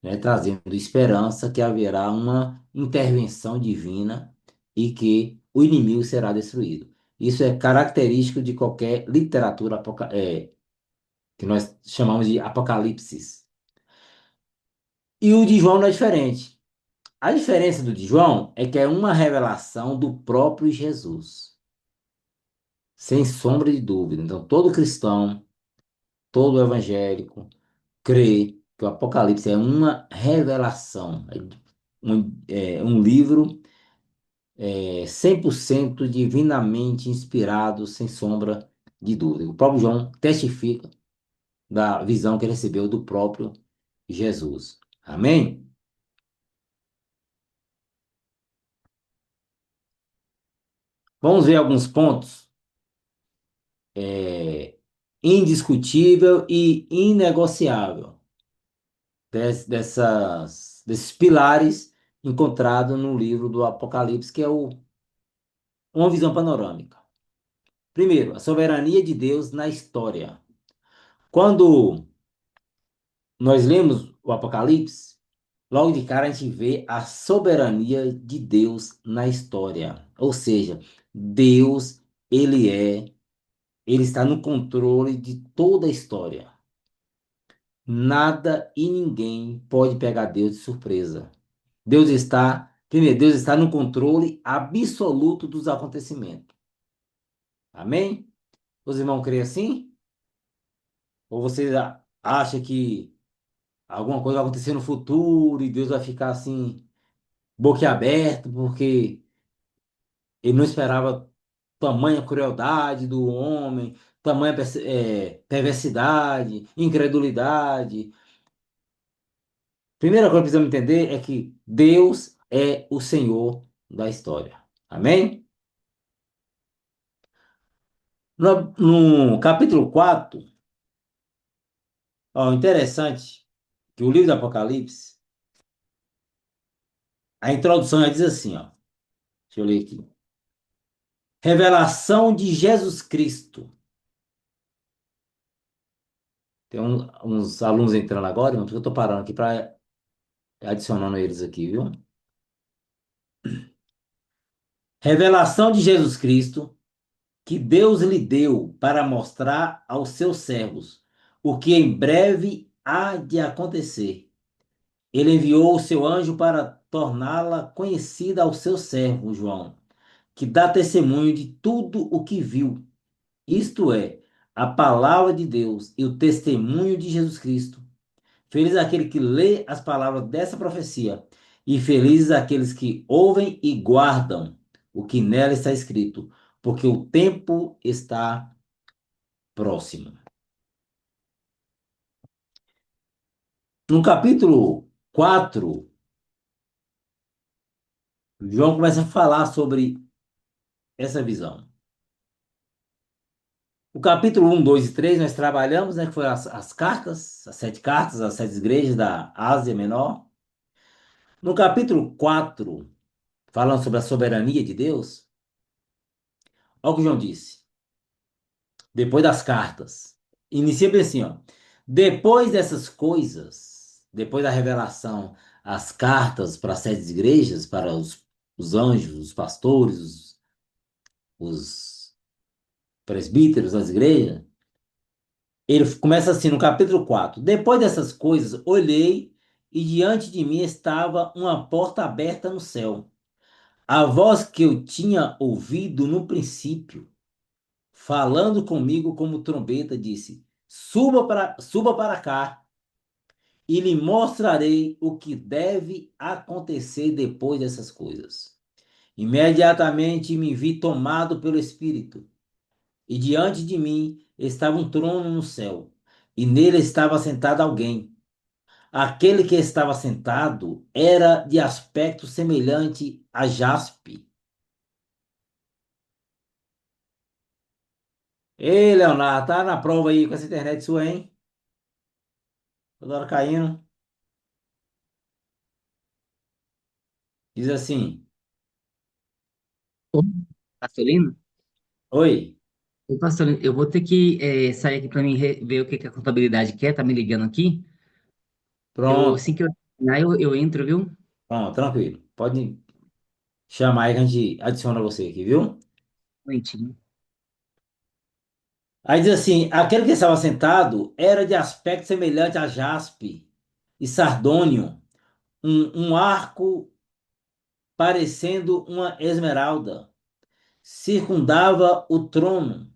A: né, trazendo esperança que haverá uma intervenção divina e que o inimigo será destruído. Isso é característico de qualquer literatura que nós chamamos de apocalipses. E o de João não é diferente. A diferença do de João é que é uma revelação do próprio Jesus, sem sombra de dúvida. Então, todo cristão, todo evangélico, crê que o Apocalipse é uma revelação, um livro 100% divinamente inspirado, sem sombra de dúvida. O próprio João testifica da visão que ele recebeu do próprio Jesus. Amém? Vamos ver alguns pontos indiscutível e inegociável desses pilares encontrados no livro do Apocalipse, que é uma visão panorâmica. Primeiro, a soberania de Deus na história. Quando nós lemos o Apocalipse, logo de cara a gente vê a soberania de Deus na história. Ou seja, Deus, ele está no controle de toda a história. Nada e ninguém pode pegar Deus de surpresa. Deus está no controle absoluto dos acontecimentos. Amém? Os irmãos creem assim? Ou você acha que alguma coisa vai acontecer no futuro e Deus vai ficar assim, boquiaberto, porque ele não esperava tamanha crueldade do homem, tamanha perversidade, incredulidade. Primeira coisa que precisamos entender é que Deus é o Senhor da história. Amém? No capítulo 4, ó, interessante que o livro do Apocalipse, a introdução já diz assim, ó. Deixa eu ler aqui. Revelação de Jesus Cristo. Tem uns alunos entrando agora, irmão, porque eu estou parando aqui para adicionando eles aqui, viu? Revelação de Jesus Cristo, que Deus lhe deu para mostrar aos seus servos o que em breve há de acontecer. Ele enviou o seu anjo para torná-la conhecida ao seu servo João, que dá testemunho de tudo o que viu, isto é, a palavra de Deus e o testemunho de Jesus Cristo. Feliz é aquele que lê as palavras dessa profecia, e felizes aqueles que ouvem e guardam o que nela está escrito, porque o tempo está próximo. No capítulo 4, João começa a falar sobre essa visão. O capítulo 1, 2 e 3 nós trabalhamos, né, que foram as cartas, as 7 cartas, as 7 igrejas da Ásia Menor. No capítulo 4, falando sobre a soberania de Deus, olha o que João disse, depois das cartas. Inicia bem assim, ó. Depois dessas coisas, depois da revelação, as cartas para as 7 igrejas, para os anjos, os pastores, os presbíteros das igrejas, ele começa assim no capítulo 4. Depois dessas coisas, olhei e diante de mim estava uma porta aberta no céu. A voz que eu tinha ouvido no princípio, falando comigo como trombeta, disse: suba para cá e lhe mostrarei o que deve acontecer depois dessas coisas. Imediatamente me vi tomado pelo Espírito. E diante de mim estava um trono no céu, e nele estava sentado alguém. Aquele que estava sentado era de aspecto semelhante a jaspe. Ei, Leonardo, tá na prova aí com essa internet sua, hein? Toda hora caindo. Diz assim:
F: Ô, Pastor Lino?
A: Oi,
F: Ô, Pastor Lino, eu vou ter que sair aqui para mim ver o que que a contabilidade quer, tá me ligando aqui.
A: pronto,
F: Assim que eu terminar, eu entro, viu?
A: pronto, tranquilo. Pode chamar aí que a gente adiciona você aqui, viu?
F: Um momentinho.
A: Aí diz assim: aquele que estava sentado era de aspecto semelhante a jaspe e sardônio, um arco parecendo uma esmeralda. Circundava o trono,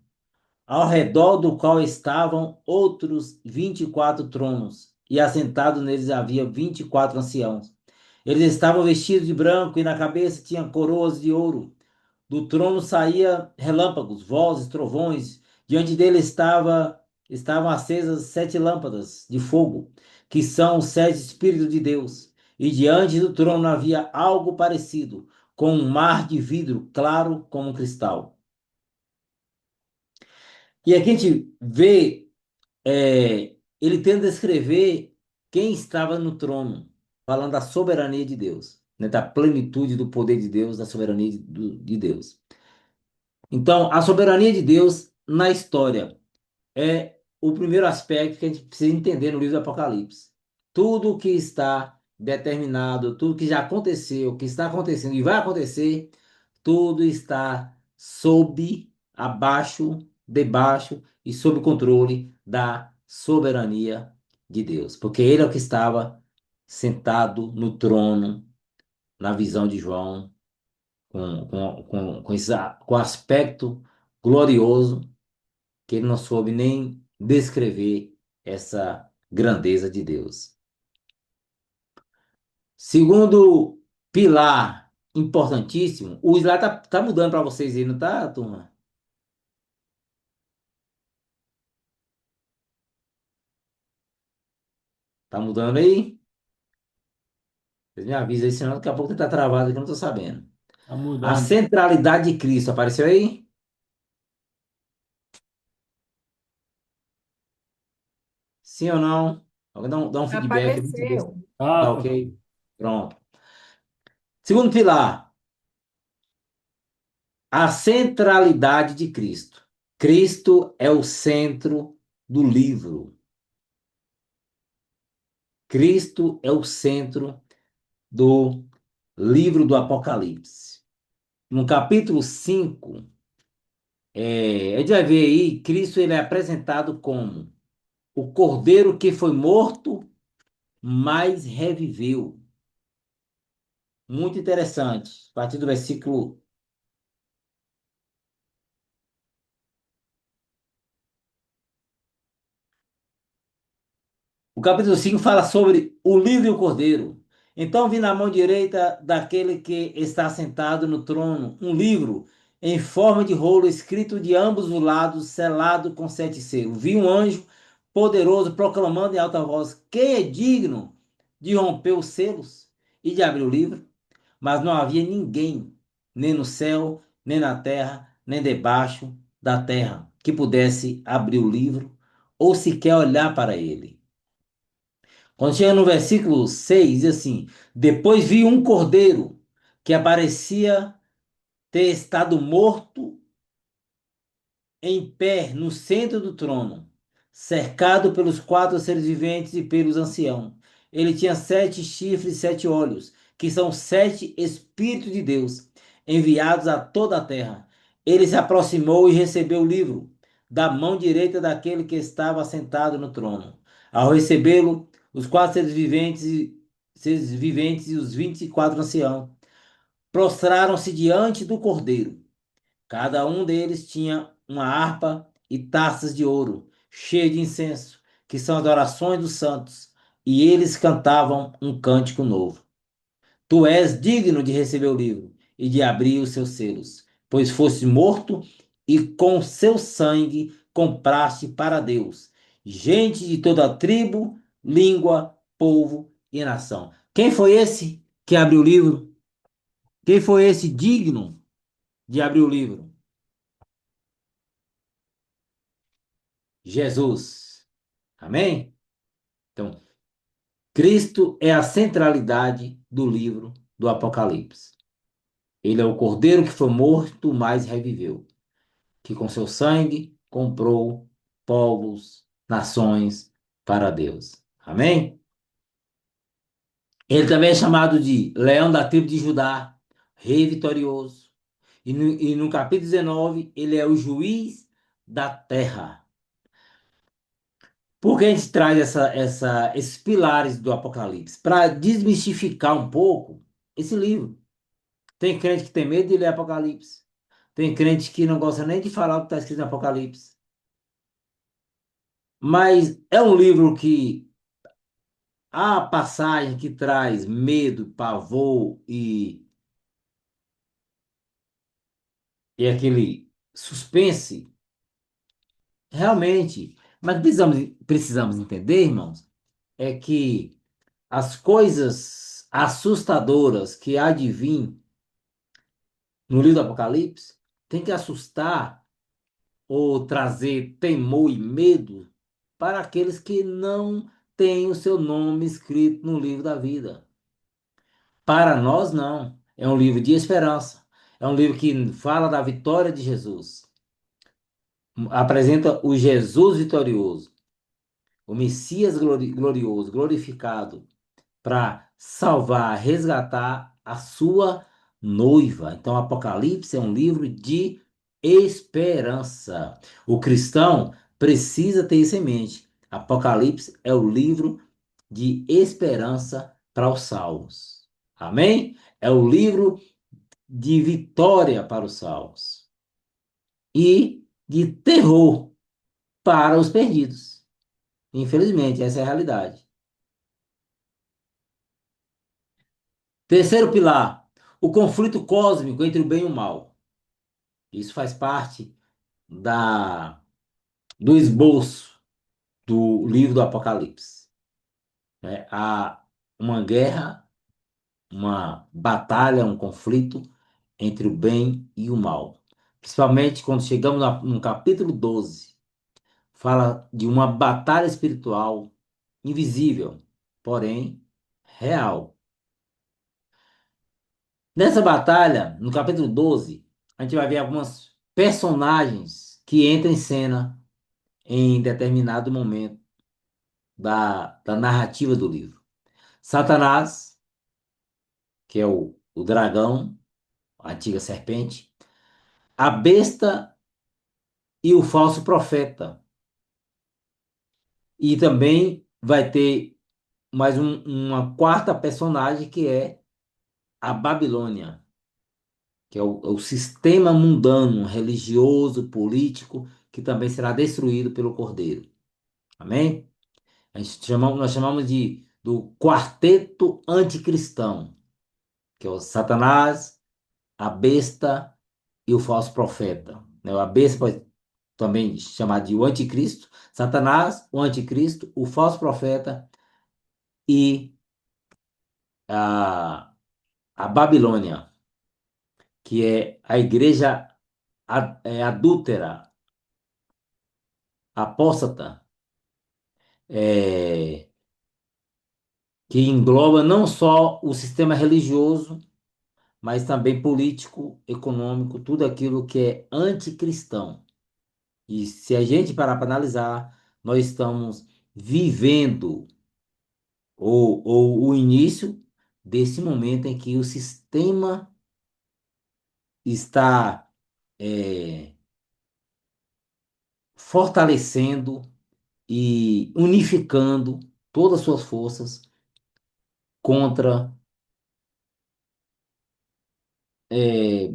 A: ao redor do qual estavam outros 24 tronos, e assentados neles havia 24 anciãos. Eles estavam vestidos de branco e na cabeça tinham coroas de ouro. Do trono saía relâmpagos, vozes, trovões. Diante dele estavam acesas 7 lâmpadas de fogo, que são os 7 Espíritos de Deus. E diante do trono havia algo parecido com um mar de vidro claro como um cristal. E aqui a gente vê ele tenta descrever quem estava no trono, falando da soberania de Deus, né, da plenitude do poder de Deus, da soberania de Deus. Então, a soberania de Deus na história é o primeiro aspecto que a gente precisa entender no livro do Apocalipse. Tudo que está determinado, tudo que já aconteceu, que está acontecendo e vai acontecer, tudo está sob, abaixo, debaixo e sob o controle da soberania de Deus. Porque ele é o que estava sentado no trono, na visão de João, com aspecto glorioso que ele não soube nem descrever essa grandeza de Deus. Segundo pilar importantíssimo, o slide tá mudando para vocês aí, não tá, turma? Tá mudando aí? Vocês me avisam aí, senão daqui a pouco tá travado aqui, eu não tô sabendo.
C: Tá
A: A
C: mudando.
A: centralidade de Cristo apareceu aí? Sim ou não? Alguém dá um feedback aí, pra ver se
E: Apareceu.
A: tá
C: Tá,
A: ok? Pronto. Segundo pilar, a centralidade de Cristo. Cristo é o centro do livro. Cristo é o centro do livro do Apocalipse. No capítulo 5, a gente vai ver aí, Cristo ele é apresentado como o cordeiro que foi morto mais reviveu. Muito interessante. A partir do versículo. O capítulo 5 fala sobre o livro e o cordeiro. Então vi na mão direita daquele que está sentado no trono um livro em forma de rolo escrito de ambos os lados, selado com 7 selos. Vi um anjo poderoso proclamando em alta voz: Quem é digno de romper os selos e de abrir o livro? Mas não havia ninguém, nem no céu, nem na terra, nem debaixo da terra, que pudesse abrir o livro ou sequer olhar para ele. Quando chega no versículo 6, diz assim: Depois vi um cordeiro que aparecia ter estado morto em pé no centro do trono, cercado pelos 4 seres viventes e pelos anciãos. Ele tinha 7 chifres e 7 olhos, que são 7 Espíritos de Deus, enviados a toda a terra. Ele se aproximou e recebeu o livro da mão direita daquele que estava sentado no trono. Ao recebê-lo, os 4 seres viventes e os 24 anciãos prostraram-se diante do cordeiro. Cada um deles tinha uma harpa e taças de ouro, cheias de incenso, que são as orações dos santos, e eles cantavam um cântico novo. Tu és digno de receber o livro e de abrir os seus selos, pois foste morto e com seu sangue compraste para Deus gente de toda a tribo, língua, povo e nação. Quem foi esse que abriu o livro? Quem foi esse digno de abrir o livro? Jesus. Amém? Então, Cristo é a centralidade do livro do Apocalipse. Ele é o cordeiro que foi morto, mas reviveu, que com seu sangue comprou povos, nações para Deus. Amém? Ele também é chamado de Leão da tribo de Judá, Rei vitorioso. E no capítulo 19, ele é o juiz da terra. Por que a gente traz esses pilares do Apocalipse? Para desmistificar um pouco esse livro. Tem crente que tem medo de ler Apocalipse. Tem crente que não gosta nem de falar o que está escrito no Apocalipse. Mas é um livro que a passagem que traz medo, pavor e aquele suspense, realmente. Mas precisamos entender, irmãos, é que as coisas assustadoras que há de vir no livro do Apocalipse tem que assustar ou trazer temor e medo para aqueles que não têm o seu nome escrito no livro da vida. Para nós, não. É um livro de esperança. É um livro que fala da vitória de Jesus. Apresenta o Jesus vitorioso, o Messias glorioso, glorificado, para salvar, resgatar a sua noiva. Então, Apocalipse é um livro de esperança. O cristão precisa ter isso em mente. Apocalipse é o livro de esperança para os salvos. Amém? É o livro de vitória para os salvos e de terror para os perdidos. Infelizmente, essa é a realidade. Terceiro pilar, o conflito cósmico entre o bem e o mal. Isso faz parte da, do esboço do livro do Apocalipse. Há uma guerra, uma batalha, um conflito entre o bem e o mal. Principalmente quando chegamos no capítulo 12, fala de uma batalha espiritual invisível, porém real. Nessa batalha, no capítulo 12, a gente vai ver algumas personagens que entram em cena em determinado momento da narrativa do livro. Satanás, que é o dragão, a antiga serpente, a besta e o falso profeta. E também vai ter mais uma quarta personagem que é a Babilônia, que é o sistema mundano, religioso, político, que também será destruído pelo Cordeiro. Amém? Nós chamamos do quarteto anticristão, que é o Satanás, a besta e o falso profeta. Né? A besta pode também chamar de o anticristo, Satanás, o anticristo, o falso profeta e a, a Babilônia, que é a igreja adúltera, apóstata, é, que engloba não só o sistema religioso, mas também político, econômico, tudo aquilo que é anticristão. E se a gente parar para analisar, nós estamos vivendo ou o início desse momento em que o sistema está é, fortalecendo e unificando todas as suas forças contra, é,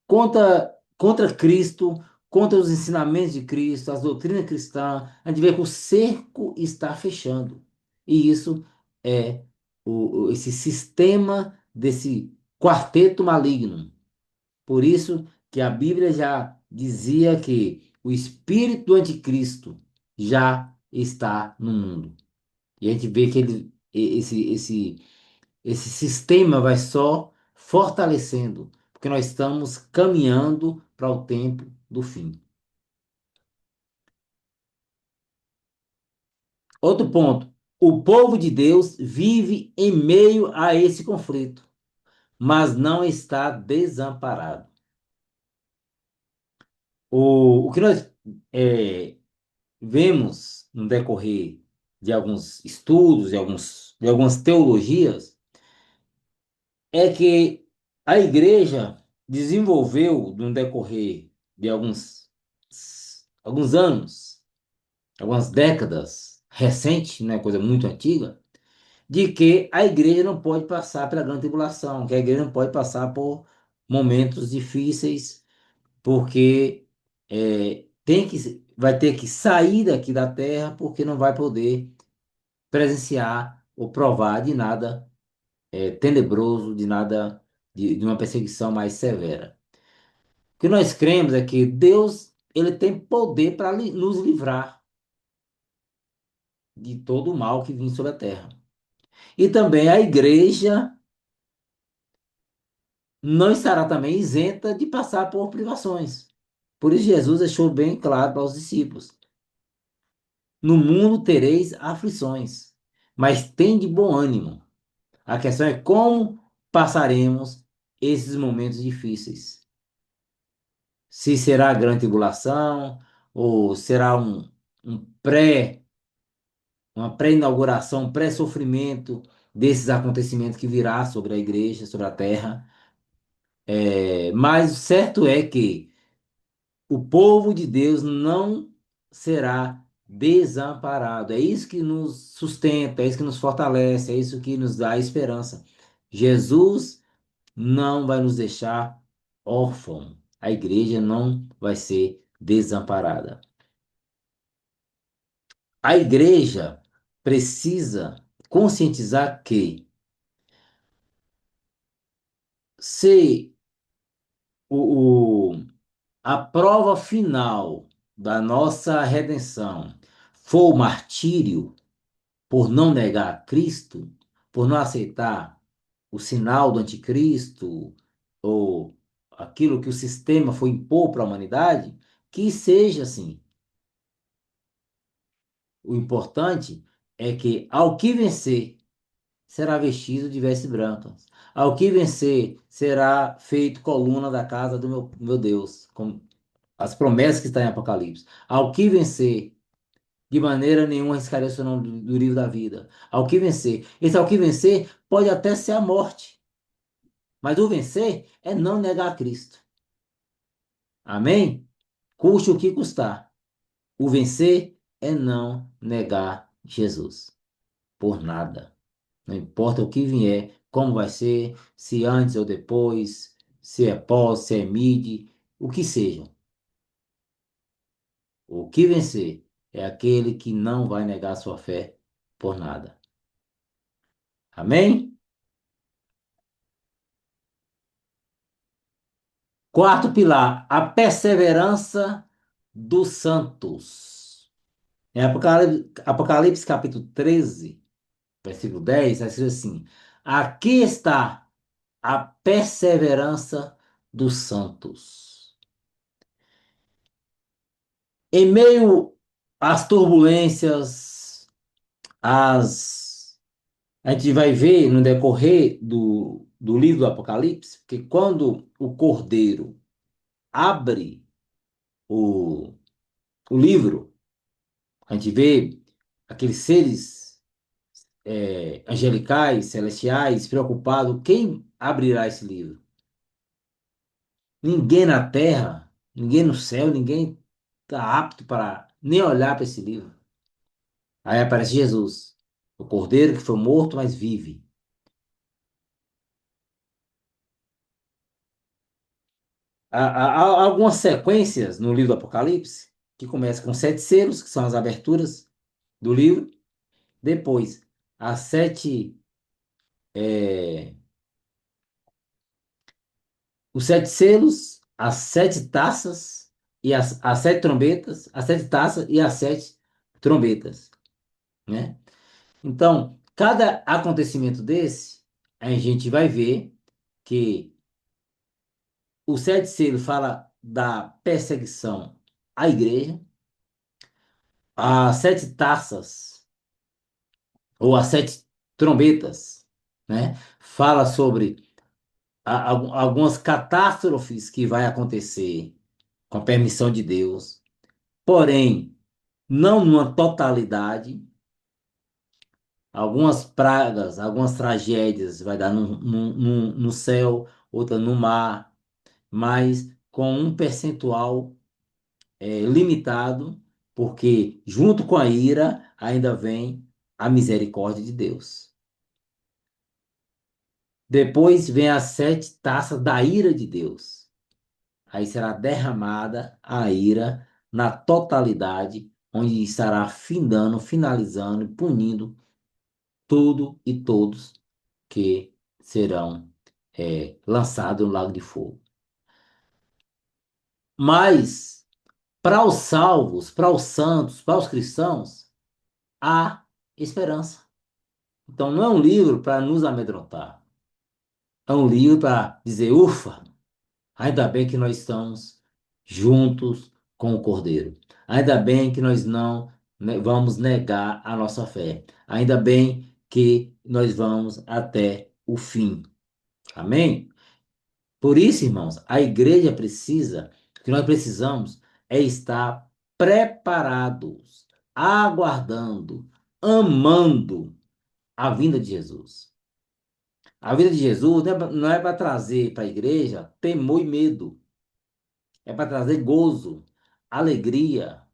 A: contra Cristo, contra os ensinamentos de Cristo, as doutrinas cristãs. A gente vê que o cerco está fechando. E isso é esse sistema desse quarteto maligno. Por isso que a Bíblia já dizia que o espírito do anticristo já está no mundo. E a gente vê que esse sistema vai só fortalecendo, porque nós estamos caminhando para o tempo do fim. Outro ponto: o povo de Deus vive em meio a esse conflito, mas não está desamparado. O que nós é, vemos no decorrer de alguns estudos, de algumas teologias, é que a igreja desenvolveu, no decorrer de alguns anos, algumas décadas, recente, não é coisa muito antiga, de que a igreja não pode passar pela grande tribulação, que a igreja não pode passar por momentos difíceis, porque vai ter que sair daqui da terra, porque não vai poder presenciar ou provar de nada tenebroso, de nada, de uma perseguição mais severa. O que nós cremos é que Deus, ele tem poder para nos livrar de todo o mal que vem sobre a terra. E também a igreja não estará também isenta de passar por privações. Por isso Jesus deixou bem claro para os discípulos: no mundo tereis aflições, mas tem de bom ânimo. A questão é como passaremos esses momentos difíceis. Se será a grande tribulação ou será um pré, uma pré-inauguração, um pré-sofrimento desses acontecimentos que virá sobre a igreja, sobre a terra. Mas o certo é que o povo de Deus não será desamparado. É isso que nos sustenta, é isso que nos fortalece, é isso que nos dá esperança. Jesus não vai nos deixar órfãos. A igreja não vai ser desamparada. A igreja precisa conscientizar que se o, a prova final da nossa redenção for o martírio por não negar Cristo, por não aceitar o sinal do anticristo ou aquilo que o sistema foi impor para a humanidade, que seja assim. O importante é que ao que vencer será vestido de vestes brancas. Ao que vencer será feito coluna da casa do meu Deus, como as promessas que estão em Apocalipse. Ao que vencer, de maneira nenhuma arriscaria o seu nome do livro da vida. Ao que vencer. Esse ao que vencer pode até ser a morte. Mas o vencer é não negar a Cristo. Amém? Custe o que custar. O vencer é não negar Jesus. por nada. Não importa o que vier, como vai ser, se antes ou depois, se é pós, se é mid, o que seja. O que vencer é aquele que não vai negar sua fé por nada. Amém? Quarto pilar, a perseverança dos santos. Em Apocalipse capítulo 13, versículo 10, vai escrito assim: aqui está a perseverança dos santos. Em meio às turbulências, às a gente vai ver no decorrer do livro do Apocalipse que quando o Cordeiro abre o, o livro, a gente vê aqueles seres angelicais, celestiais, preocupados, quem abrirá esse livro? Ninguém na terra, ninguém no céu, ninguém está apto para nem olhar para esse livro. Aí aparece Jesus, o Cordeiro que foi morto, mas vive. Há algumas sequências no livro do Apocalipse que começam com sete selos, que são as aberturas do livro. Depois, as sete, é, os sete selos, as sete taças e as sete trombetas, as sete taças e as sete trombetas, né? Então, cada acontecimento desse, a gente vai ver que o sete selos fala da perseguição à igreja, as sete taças ou as sete trombetas, né? Fala sobre algumas catástrofes que vai acontecer com a permissão de Deus, porém, não numa totalidade. Algumas pragas, algumas tragédias vai dar no céu, outra no mar, mas com um percentual limitado, porque junto com a ira ainda vem a misericórdia de Deus. Depois vem as sete taças da ira de Deus. Aí será derramada a ira na totalidade, onde estará findando, finalizando e punindo tudo e todos que serão lançados no lago de fogo. Mas, para os salvos, para os santos, para os cristãos, há esperança. Então, não é um livro para nos amedrontar. É um livro para dizer, ufa, ainda bem que nós estamos juntos com o Cordeiro. Ainda bem que nós não vamos negar a nossa fé. Ainda bem que nós vamos até o fim. Amém? Por isso, irmãos, a igreja precisa, o que nós precisamos é estar preparados, aguardando, amando a vinda de Jesus. A vinda de Jesus não é para trazer para a igreja temor e medo. É para trazer gozo, alegria.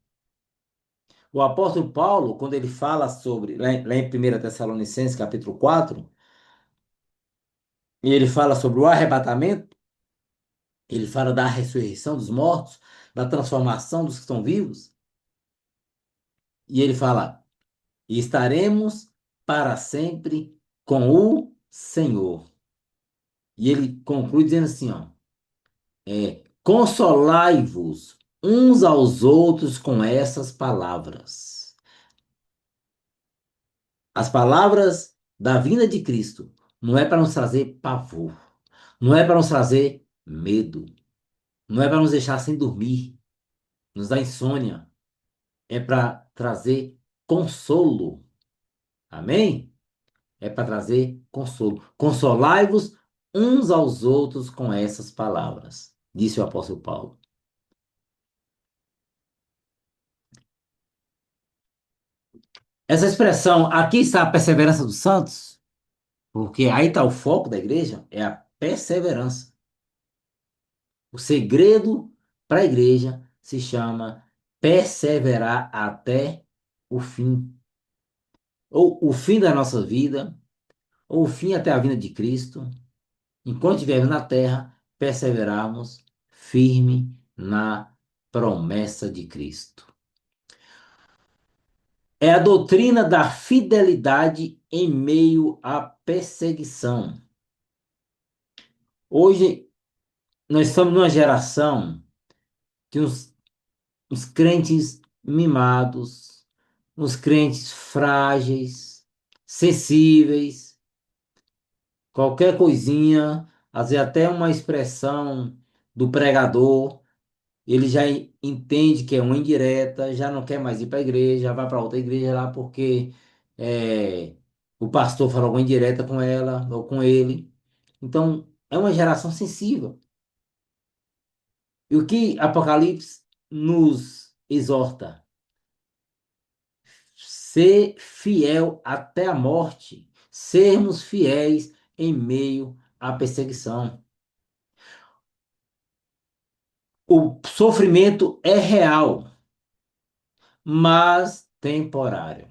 A: O apóstolo Paulo, quando ele fala sobre, lá em 1 Tessalonicenses, capítulo 4, e ele fala sobre o arrebatamento, ele fala da ressurreição dos mortos, da transformação dos que estão vivos, e ele fala: e estaremos para sempre com o Senhor. E ele conclui dizendo assim, ó, consolai-vos uns aos outros com essas palavras. As palavras da vinda de Cristo não é para nos trazer pavor, não é para nos trazer medo, não é para nos deixar sem dormir, nos dar insônia, é para trazer consolo. Amém? É para trazer consolo. Consolai-vos uns aos outros com essas palavras, disse o apóstolo Paulo. Essa expressão, aqui está a perseverança dos santos, porque aí está o foco da igreja, é a perseverança. O segredo para a igreja se chama perseverar até o fim. ou o fim da nossa vida, ou o fim até a vinda de Cristo, enquanto estivermos na terra, perseverarmos firme na promessa de Cristo. É a doutrina da fidelidade em meio à perseguição. Hoje, nós estamos numa geração de uns crentes mimados, uns crentes frágeis, sensíveis, qualquer coisinha, às vezes até uma expressão do pregador, ele já entende que é uma indireta, já não quer mais ir para a igreja, vai para outra igreja lá porque é, o pastor falou alguma indireta com ela ou com ele. Então, é uma geração sensível. E o que Apocalipse nos exorta? Ser fiel até a morte, sermos fiéis em meio à perseguição. O sofrimento é real, mas temporário.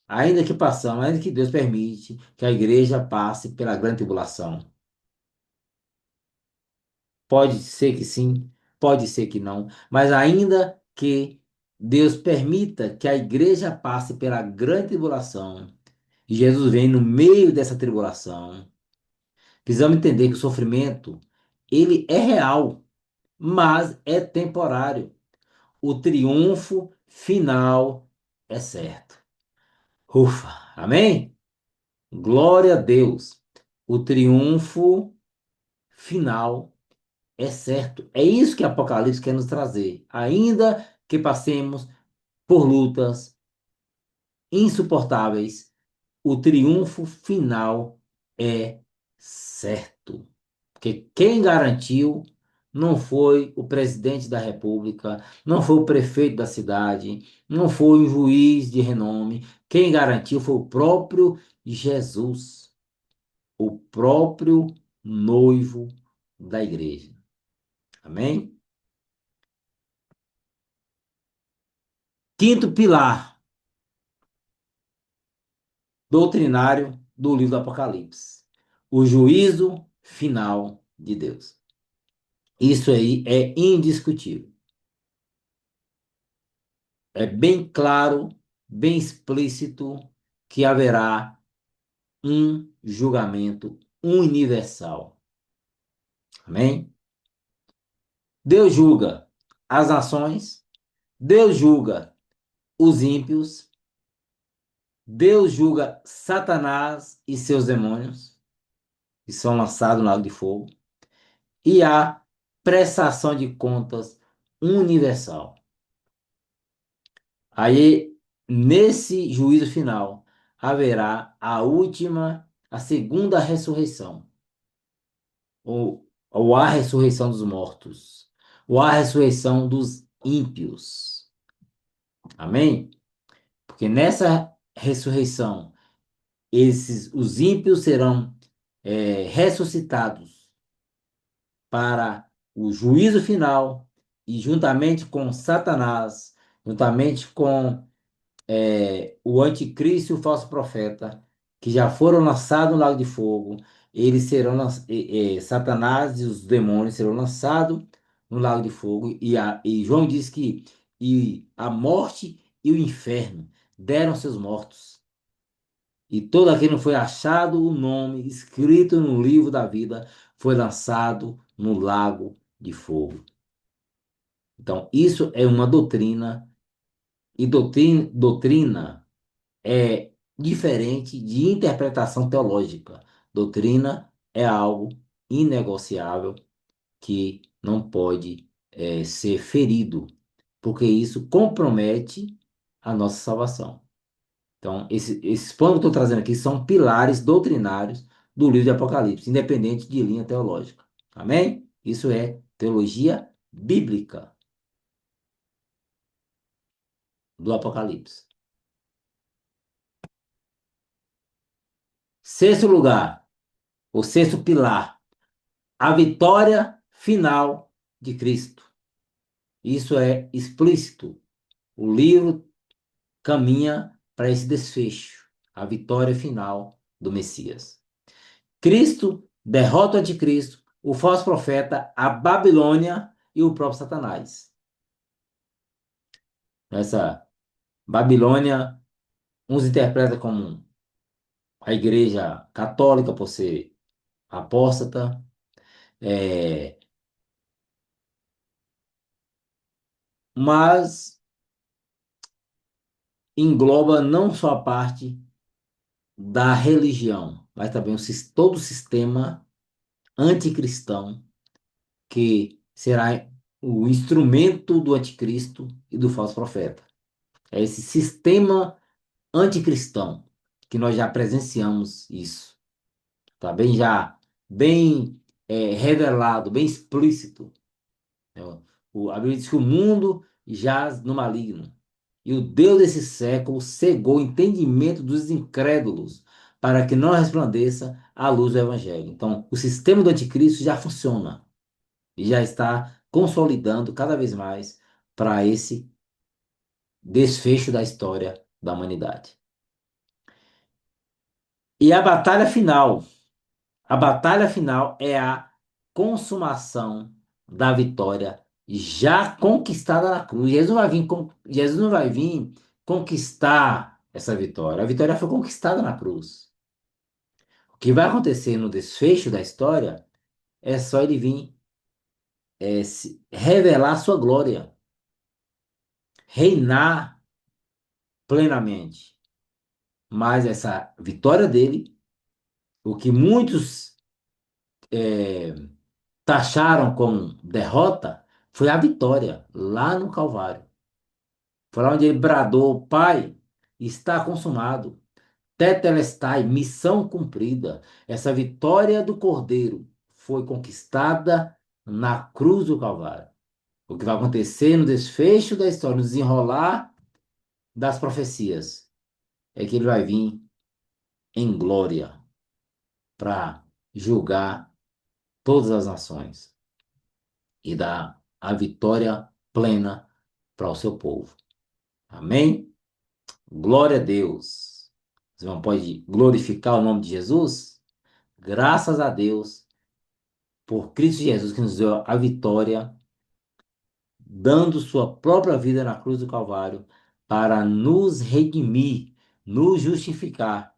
A: Ainda que passamos, ainda que Deus permite que a igreja passe pela grande tribulação. Pode ser que sim, pode ser que não, mas ainda que Deus permita que a igreja passe pela grande tribulação, e Jesus vem no meio dessa tribulação, precisamos entender que o sofrimento, ele é real, mas é temporário. O triunfo final é certo. Ufa, amém? Glória a Deus. O triunfo final é certo. É isso que Apocalipse quer nos trazer. Ainda que passemos por lutas insuportáveis, o triunfo final é certo. Porque quem garantiu não foi o presidente da República, não foi o prefeito da cidade, não foi um juiz de renome. Quem garantiu foi o próprio Jesus, o próprio noivo da igreja. Amém? Quinto pilar doutrinário do livro do Apocalipse: o juízo final de Deus. Isso aí é indiscutível. É bem claro, bem explícito que haverá um julgamento universal. Amém? Deus julga as nações, Deus julga os ímpios, Deus julga Satanás e seus demônios, que são lançados no lago de fogo, e há prestação de contas universal. Aí, nesse juízo final, haverá a segunda ressurreição, ou a ressurreição dos mortos, ou a ressurreição dos ímpios. Amém? Porque nessa ressurreição, os ímpios serão ressuscitados para o juízo final e juntamente com Satanás, juntamente com o anticristo e o falso profeta, que já foram lançados no lago de fogo, eles serão Satanás e os demônios serão lançados no lago de fogo e João diz que a morte e o inferno deram seus mortos. E todo aquele que não foi achado o nome escrito no livro da vida foi lançado no lago de fogo. Então, isso é uma doutrina, e doutrina é diferente de interpretação teológica. Doutrina é algo inegociável que não pode ser ferido, porque isso compromete a nossa salvação. Então, esses pontos que eu estou trazendo aqui são pilares doutrinários do livro de Apocalipse, independente de linha teológica. Amém? Isso é teologia bíblica do Apocalipse. Sexto lugar, o sexto pilar, a vitória final de Cristo. Isso é explícito. O livro caminha para esse desfecho, a vitória final do Messias. Cristo derrota o anticristo, o falso profeta, a Babilônia e o próprio Satanás. Essa Babilônia, uns interpretam como a igreja católica por ser apóstata, é, mas engloba não só a parte da religião, mas também todo o sistema anticristão que será o instrumento do anticristo e do falso profeta. É esse sistema anticristão que nós já presenciamos isso, tá bem já bem revelado, bem explícito. Né? A Bíblia diz que o mundo jaz no maligno. E o Deus desse século cegou o entendimento dos incrédulos para que não resplandeça a luz do Evangelho. Então, o sistema do anticristo já funciona e já está consolidando cada vez mais para esse desfecho da história da humanidade. E a batalha final é a consumação da vitória já conquistada na cruz. Jesus não vai vir conquistar essa vitória. A vitória foi conquistada na cruz. O que vai acontecer no desfecho da história é só ele vir revelar sua glória, reinar plenamente. Mas essa vitória dele, o que muitos taxaram como derrota, foi a vitória lá no Calvário. Foi lá onde ele bradou: Pai, está consumado. Tetelestai, missão cumprida. Essa vitória do Cordeiro foi conquistada na cruz do Calvário. O que vai acontecer no desfecho da história, no desenrolar das profecias, é que ele vai vir em glória para julgar todas as nações e dar a vitória plena para o seu povo. Amém? Glória a Deus. Você não pode glorificar o nome de Jesus? Graças a Deus por Cristo Jesus que nos deu a vitória, dando sua própria vida na cruz do Calvário para nos redimir, nos justificar.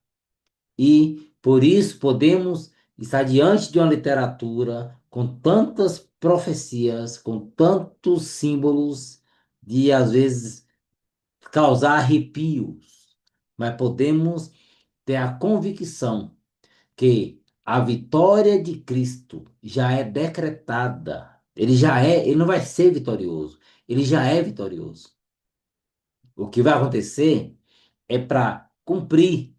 A: E por isso podemos estar diante de uma literatura com tantas profecias, com tantos símbolos, de às vezes causar arrepios, mas podemos ter a convicção que a vitória de Cristo já é decretada. Ele não vai ser vitorioso, ele já é vitorioso. O que vai acontecer é para cumprir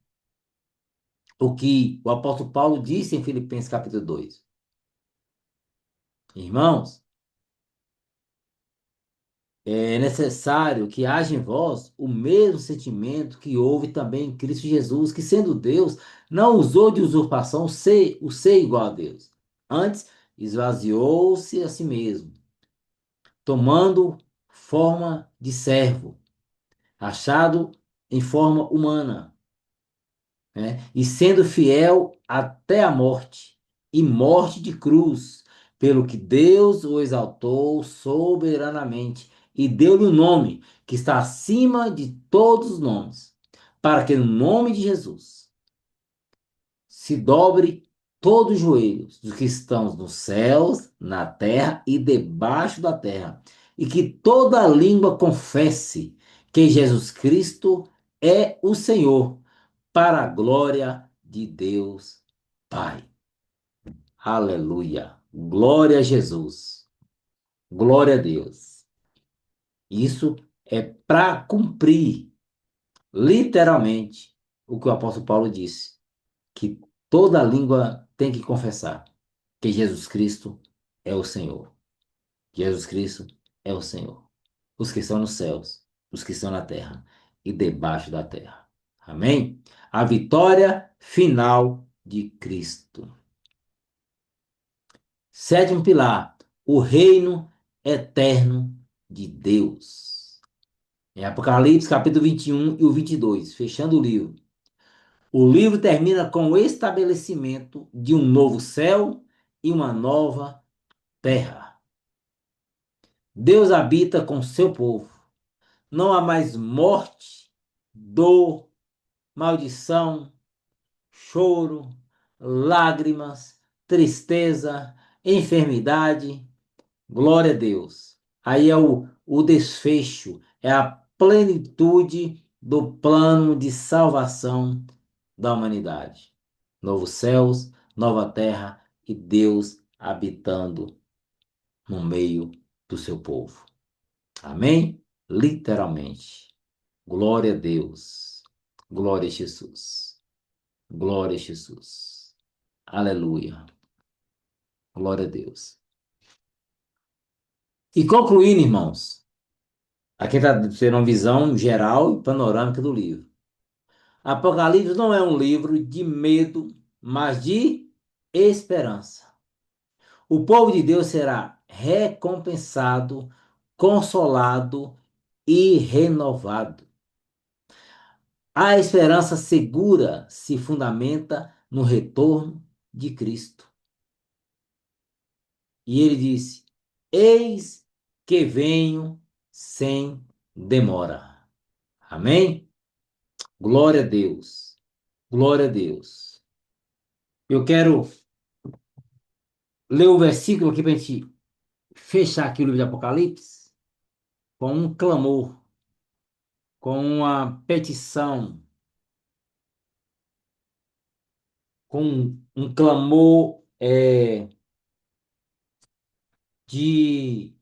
A: o que o apóstolo Paulo disse em Filipenses capítulo 2. Irmãos, é necessário que haja em vós o mesmo sentimento que houve também em Cristo Jesus, que sendo Deus, não usou de usurpação o ser igual a Deus. Antes, esvaziou-se a si mesmo, tomando forma de servo, achado em forma humana, né? E sendo fiel até a morte, e morte de cruz, pelo que Deus o exaltou soberanamente e deu-lhe o nome que está acima de todos os nomes, para que no nome de Jesus se dobre todos os joelhos dos que estão nos céus, na terra e debaixo da terra, e que toda língua confesse que Jesus Cristo é o Senhor, para a glória de Deus Pai. Aleluia. Glória a Jesus. Glória a Deus. Isso é para cumprir literalmente o que o apóstolo Paulo disse, que toda língua tem que confessar que Jesus Cristo é o Senhor. Jesus Cristo é o Senhor. Os que estão nos céus, os que estão na terra e debaixo da terra. Amém? A vitória final de Cristo. Sétimo pilar, o reino eterno de Deus. Em Apocalipse, capítulo 21 e o 22, fechando o livro. O livro termina com o estabelecimento de um novo céu e uma nova terra. Deus habita com seu povo. Não há mais morte, dor, maldição, choro, lágrimas, tristeza, enfermidade. Glória a Deus. Aí é o desfecho, é a plenitude do plano de salvação da humanidade. Novos céus, nova terra e Deus habitando no meio do seu povo. Amém? Literalmente. Glória a Deus. Glória a Jesus. Glória a Jesus. Aleluia. Glória a Deus. E concluindo, irmãos, aqui está sendo uma visão geral e panorâmica do livro. Apocalipse não é um livro de medo, mas de esperança. O povo de Deus será recompensado, consolado e renovado. A esperança segura se fundamenta no retorno de Cristo. E ele disse: Eis que venho sem demora. Amém? Glória a Deus. Glória a Deus. Eu quero ler o versículo aqui para a gente fechar aqui o livro de Apocalipse com um clamor, com uma petição, com um clamor de.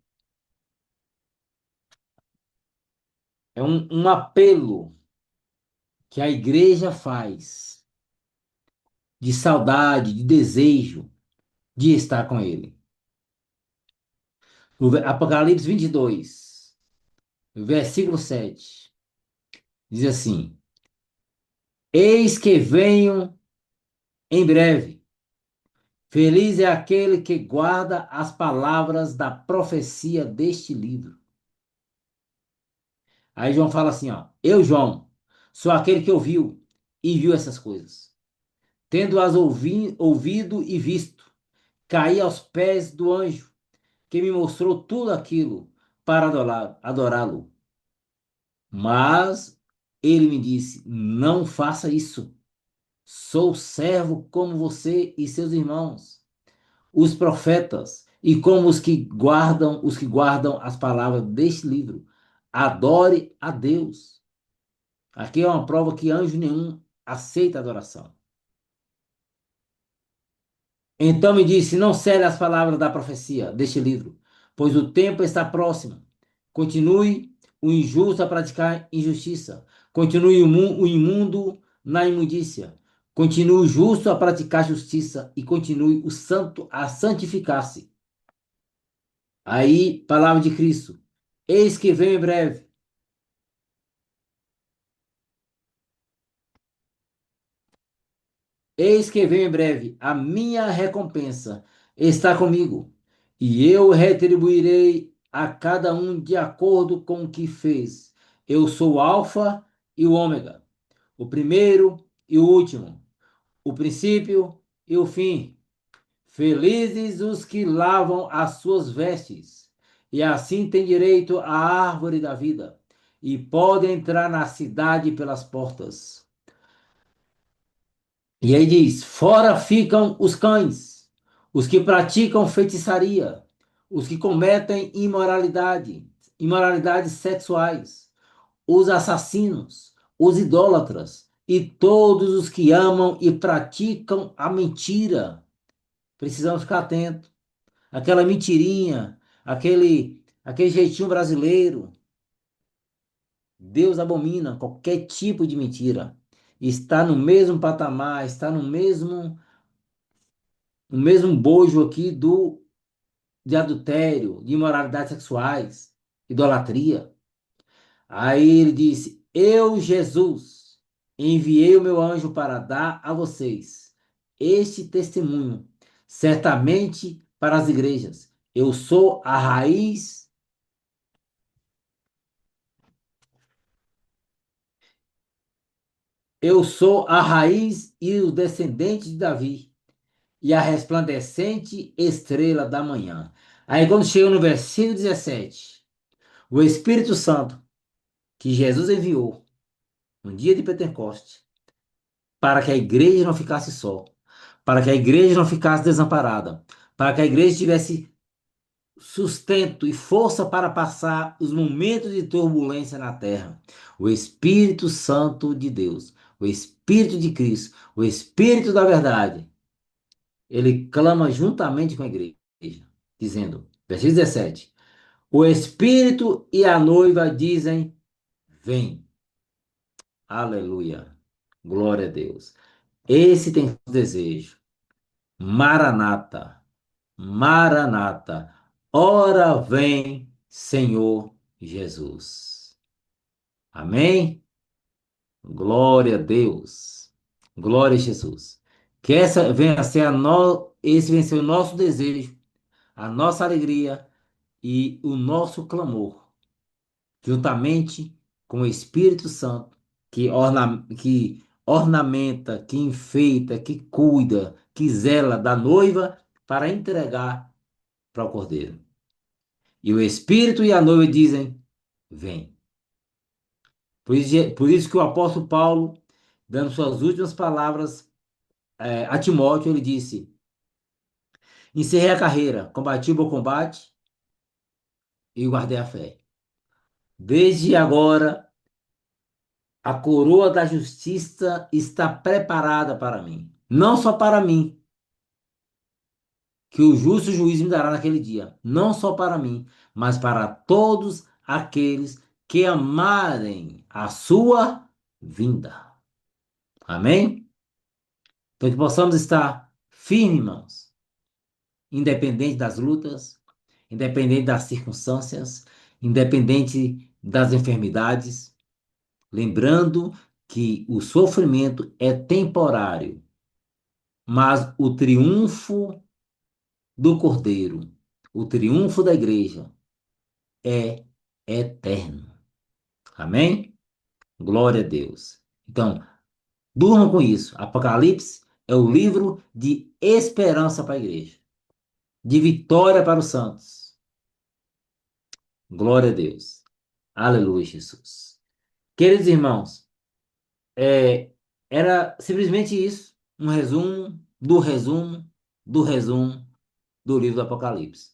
A: É um apelo que a igreja faz de saudade, de desejo de estar com ele. O Apocalipse 22, versículo 7, diz assim: Eis que venho em breve. Feliz é aquele que guarda as palavras da profecia deste livro. Aí João fala assim, ó: Eu, João, sou aquele que ouviu e viu essas coisas. Tendo-as ouvido e visto, caí aos pés do anjo que me mostrou tudo aquilo para adorá-lo. Mas ele me disse: Não faça isso. Sou servo como você e seus irmãos, os profetas, e como os que guardam as palavras deste livro. Adore a Deus. Aqui é uma prova que anjo nenhum aceita adoração. Então me disse: Não cele as palavras da profecia deste livro, pois o tempo está próximo. Continue o injusto a praticar injustiça. Continue o imundo na imundícia. Continue o justo a praticar justiça. E continue o santo a santificar-se. Aí, palavra de Cristo: Eis que venho em breve. Eis que venho em breve, a minha recompensa está comigo, e eu retribuirei a cada um de acordo com o que fez. Eu sou o Alfa e o Ômega, o primeiro e o último, o princípio e o fim. Felizes os que lavam as suas vestes, e assim têm direito à árvore da vida, e podem entrar na cidade pelas portas. E aí diz: Fora ficam os cães, os que praticam feitiçaria, os que cometem imoralidades sexuais, os assassinos, os idólatras e todos os que amam e praticam a mentira. Precisamos ficar atentos. Aquela mentirinha, aquele jeitinho brasileiro. Deus abomina qualquer tipo de mentira. Está no mesmo patamar, está no mesmo bojo aqui de adultério, de imoralidades sexuais, idolatria. Aí ele disse: Eu, Jesus, enviei o meu anjo para dar a vocês este testemunho, certamente para as igrejas. Eu sou a raiz Eu sou a raiz e o descendente de Davi e a resplandecente estrela da manhã. Aí quando chega no versículo 17, o Espírito Santo que Jesus enviou no dia de Pentecostes para que a igreja não ficasse só, para que a igreja não ficasse desamparada, para que a igreja tivesse sustento e força para passar os momentos de turbulência na terra. O Espírito Santo de Deus, o Espírito de Cristo, o Espírito da verdade, ele clama juntamente com a igreja, dizendo, versículo 17: o Espírito e a noiva dizem: vem. Aleluia. Glória a Deus. Esse tem o desejo. Maranata. Maranata. Ora vem, Senhor Jesus. Amém? Glória a Deus. Glória a Jesus. Que essa venha a ser esse venha ser o nosso desejo, a nossa alegria e o nosso clamor, juntamente com o Espírito Santo, que ornamenta, que enfeita, que cuida, que zela da noiva para entregar para o Cordeiro. E o Espírito e a noiva dizem: vem. Por isso que o apóstolo Paulo, dando suas últimas palavras a Timóteo, ele disse: encerrei a carreira, combati o bom combate e guardei a fé. Desde agora, a coroa da justiça está preparada para mim. Não só para mim, que o justo juiz me dará naquele dia. Não só para mim, mas para todos aqueles que amarem a sua vinda. Amém? Então que possamos estar firmes, irmãos, independente das lutas, independente das circunstâncias, independente das enfermidades, lembrando que o sofrimento é temporário, mas o triunfo do Cordeiro, o triunfo da igreja é eterno. Amém? Glória a Deus. Então, durmam com isso. Apocalipse é o livro de esperança para a igreja, de vitória para os santos. Glória a Deus. Aleluia, Jesus. Queridos irmãos, é, era simplesmente isso, um resumo do resumo do resumo do livro do Apocalipse,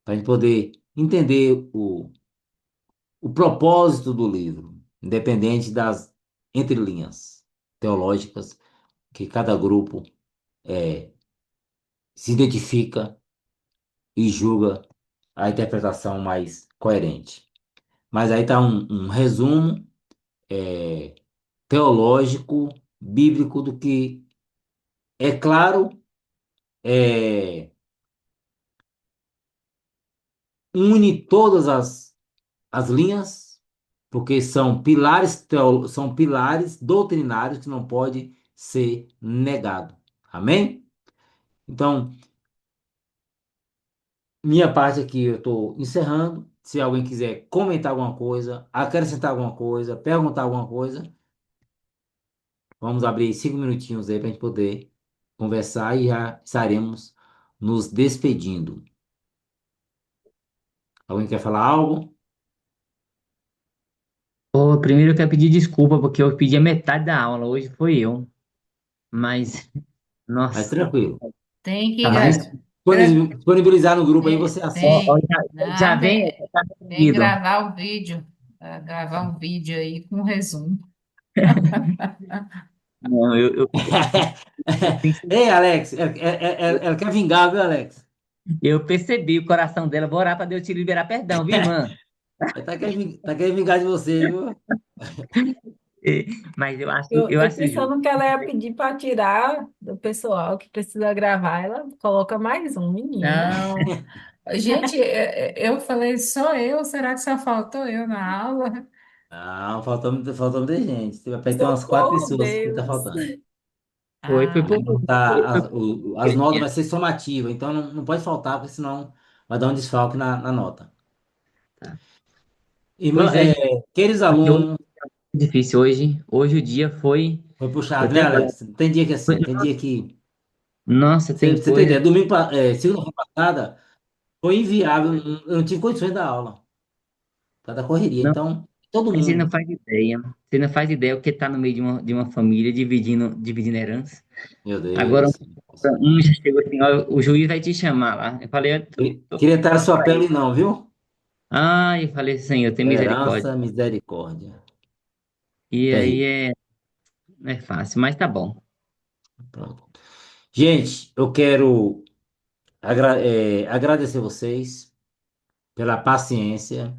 A: para a gente poder entender o propósito do livro, independente das entrelinhas teológicas que cada grupo é, se identifica e julga a interpretação mais coerente. Mas aí está um resumo é, teológico, bíblico, do que, é claro, é, une todas as linhas, porque são pilares doutrinários que não pode ser negado. Amém? Então, minha parte aqui eu estou encerrando. Se alguém quiser comentar alguma coisa, acrescentar alguma coisa, perguntar alguma coisa, vamos abrir 5 minutinhos aí para a gente poder conversar e já estaremos nos despedindo. Alguém quer falar algo?
F: Ô, primeiro eu quero pedir desculpa porque eu pedi a metade da aula, hoje foi eu. Mas,
A: Mas
F: nossa,
A: tranquilo.
B: Tem que
A: A gente
B: gra-
A: disponibilizar no grupo aí,
B: tem,
A: você
F: ó,
A: assiste.
B: tem,
F: já
B: não,
F: vem,
B: tem,
F: tá
B: tem que
F: definido.
B: gravar o vídeo, gravar um vídeo aí com resumo.
F: Não,
A: Ei, Alex, ela quer vingar, viu, Alex?
F: eu percebi o coração dela. Vou orar para Deus te liberar perdão, viu, irmã?
A: Tá querendo vingar de você, viu?
F: Mas eu acho,
E: Eu,
F: eu
E: eu
F: acho justo.
E: pensando que ela ia pedir para tirar do pessoal que precisa gravar, ela coloca mais um menino.
B: Não, gente, eu falei, sou eu? Será que só faltou eu na aula?
A: Não, faltou muita gente. Vai ter umas quatro
E: Socorro,
A: pessoas que tá
E: Deus.
A: faltando.
F: Foi
B: Ah,
F: por
A: Não
F: foi,
A: tá,
F: foi
A: as notas
F: pouquinho.
A: vai ser somativa, então não pode faltar, porque senão vai dar um desfalque na nota.
F: Tá.
A: Irmã,
F: Pois é,
A: queridos
F: porque hoje
A: alunos,
F: é difícil. Hoje o dia foi.
A: Foi
F: Eu
A: puxado, né,
F: tenho aquela.
A: Alex? Tem dia que é assim, tem dia que.
F: Nossa, tem
A: Você tem
F: coisa.
A: ideia? Segunda passada, foi inviável, eu não tive condições da aula, por causa da correria.
F: Não,
A: Então, todo
F: mas você não
A: mundo.
F: faz ideia. Você não faz ideia o que tá no meio de uma família dividindo herança.
A: Meu
F: Agora,
A: Deus.
F: um já chegou assim, ó, o juiz vai te chamar lá. Eu falei,
A: Queria estar na sua pele, não, viu?
F: eu falei, Senhor, tem misericórdia.
A: Herança, misericórdia.
F: E aí
A: Terrível.
F: é fácil, mas tá bom.
A: Pronto. Gente, eu quero agradecer vocês pela paciência.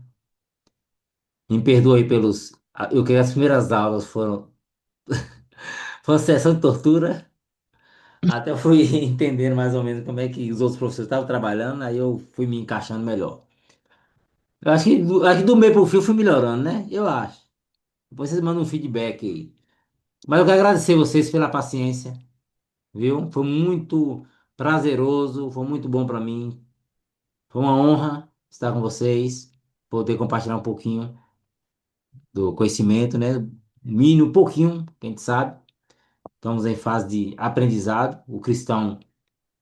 A: Me perdoe pelos. Eu que as primeiras aulas foram sessão de tortura. Até eu fui entendendo mais ou menos como é que os outros professores estavam trabalhando, aí eu fui me encaixando melhor. Eu acho que do meio pro fim eu fui melhorando, né? Eu acho. Depois vocês mandam um feedback aí. Mas eu quero agradecer vocês pela paciência, viu? Foi muito prazeroso, foi muito bom para mim. Foi uma honra estar com vocês, poder compartilhar um pouquinho do conhecimento, né? Mínimo, um pouquinho, que a gente sabe. Estamos em fase de aprendizado. O cristão,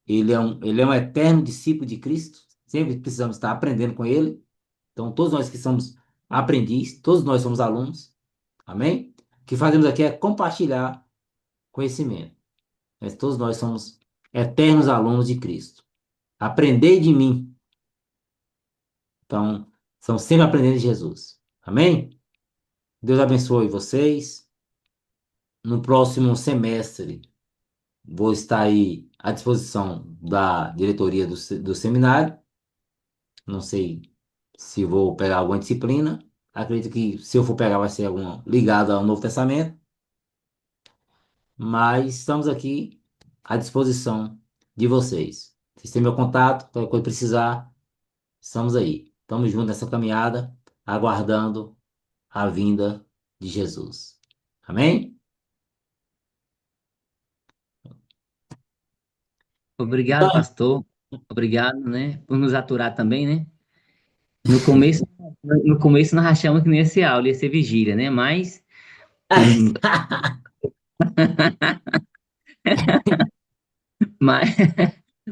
A: ele é um eterno discípulo de Cristo. Sempre precisamos estar aprendendo com ele. Então, todos nós que somos aprendizes, todos nós somos alunos. Amém? O que fazemos aqui é compartilhar conhecimento. Mas todos nós somos eternos alunos de Cristo. Aprendei de mim. Então, estamos sempre aprendendo de Jesus. Amém? Deus abençoe vocês. No próximo semestre, vou estar aí à disposição da diretoria do seminário. Não sei se vou pegar alguma disciplina. Acredito que se eu for pegar vai ser alguma ligada ao Novo Testamento. Mas estamos aqui à disposição de vocês. Vocês têm meu contato, qualquer coisa que precisar, estamos aí. Estamos juntos nessa caminhada, aguardando a vinda de Jesus. Amém?
F: Obrigado, pastor. Obrigado, né, por nos aturar também, né? No começo, no começo nós achamos que não ia ser aula, ia ser vigília, né? Mas,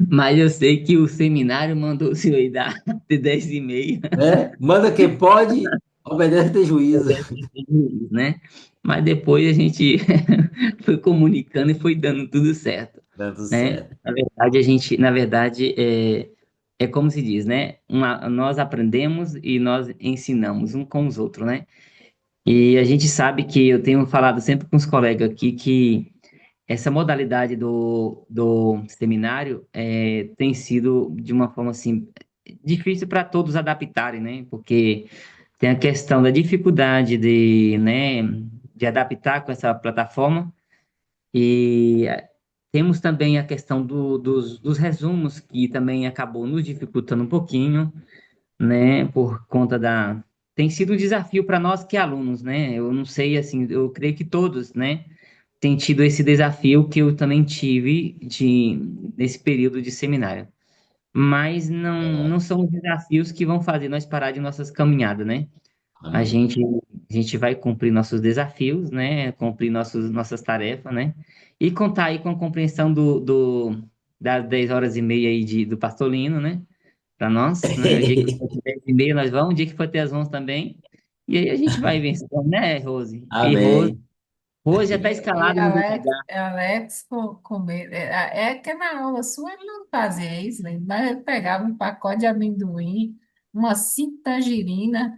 F: mas eu sei que o seminário mandou o senhor ir dar de 10h30,
A: Né? Manda quem pode, obedece ter juízo.
F: né? Mas depois a gente foi comunicando e foi dando tudo certo,
A: Dá tudo
F: né?
A: certo.
F: Na verdade, é como se diz, né? Nós aprendemos e nós ensinamos um com os outros, né? E a gente sabe que eu tenho falado sempre com os colegas aqui que essa modalidade do seminário tem sido de uma forma assim difícil para todos adaptarem, né? Porque tem a questão da dificuldade né, de adaptar com essa plataforma e temos também a questão dos resumos que também acabou nos dificultando um pouquinho, né? Por conta da tem sido um desafio para nós que alunos, né? Eu não sei assim, eu creio que todos, né? Tem tido esse desafio que eu também tive nesse período de seminário. Mas não
A: Verdade.
F: são os desafios que vão fazer nós parar de nossas caminhadas, né? A
A: Amém.
F: gente, a gente vai cumprir nossos desafios, né? Cumprir nossas tarefas, né? E contar aí com a compreensão das 10h30 aí do Pastorino, né? Para nós, né? O dia que for ter 10h30 nós vamos, o dia que for ter às 11 também. E aí a gente vai vencendo, né, Rose? E Rose,
A: Amém.
F: Rose já está
B: E
F: escalada no grupo H.
B: Alex é que na aula sua ele não fazia isso, né? Mas ele pegava um pacote de amendoim, uma cinta tangerina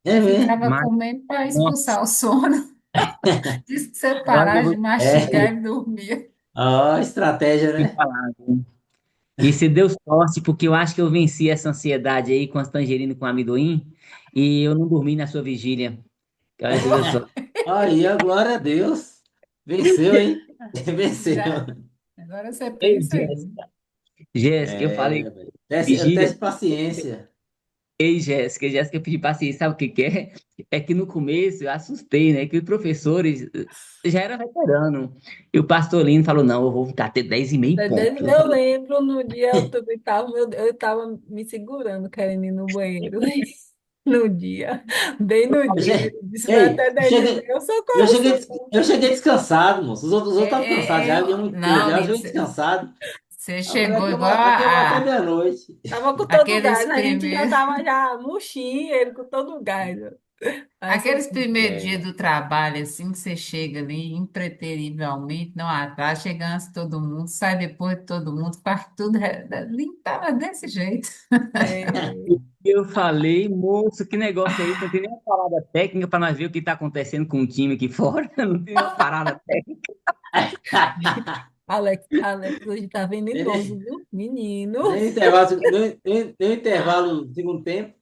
A: É
B: e
A: mesmo.
B: ficava
F: Mas,
B: comendo para
F: nossa,
B: expulsar o sono. Diz que você
F: olha, eu
B: parar
F: vou
B: de
F: te
B: mastigar e dormir.
A: Ó, estratégia, né?
F: falar. E se Deus torce, porque eu acho que eu venci essa ansiedade aí com as tangerinas e com amendoim, e eu não dormi na sua vigília. Olha, você viu só.
A: Aí, a glória a Deus. Venceu, hein? Venceu.
B: Já, agora você
F: Ei,
B: pensa aí.
F: Jéssica. Jéssica, eu falei
A: É, velho. Teste
F: vigília.
A: paciência.
F: Ei, Jéssica, eu pedi paciência, sabe o que que é? É que no começo eu assustei, né? Que os professores já eram veteranos. E o pastor Lino falou, não, eu vou ficar até 10h30 em ponto. Eu
E: Eu
F: falei,
E: lembro no dia eu também tava, eu tava me segurando, querendo ir no banheiro. no dia, bem no
A: Eu
E: dia.
A: che-
E: Ele disse, vai
A: Ei,
E: até 10 e meia,
A: eu
E: socorro,
A: cheguei,
E: socorro.
A: eu cheguei descansado, moço. Os outros estavam cansados já, eu ia muito cedo
B: Não,
A: já, eu
B: amigo,
A: cheguei descansado.
B: você
A: A mulher
B: chegou igual
A: aqui eu vou até meia-noite.
E: Tava com todo o
B: aqueles
E: gás, a gente já
B: primeiros.
E: tava já murchinho, ele com todo o gás. Aí você,
B: Aqueles primeiros dias
A: É,
B: do trabalho, assim, que você chega ali, impreterivelmente, não atrás, chega antes de todo mundo, sai depois de todo mundo, faz tudo, tava desse jeito.
E: é,
F: Eu falei, moço, que negócio é esse? Não tem nenhuma parada técnica para nós ver o que está acontecendo com o time aqui fora. Não tem nenhuma parada técnica.
E: Alex hoje tá
A: nem,
E: venenoso, viu? Menino.
A: nem intervalo, nem intervalo do segundo tempo.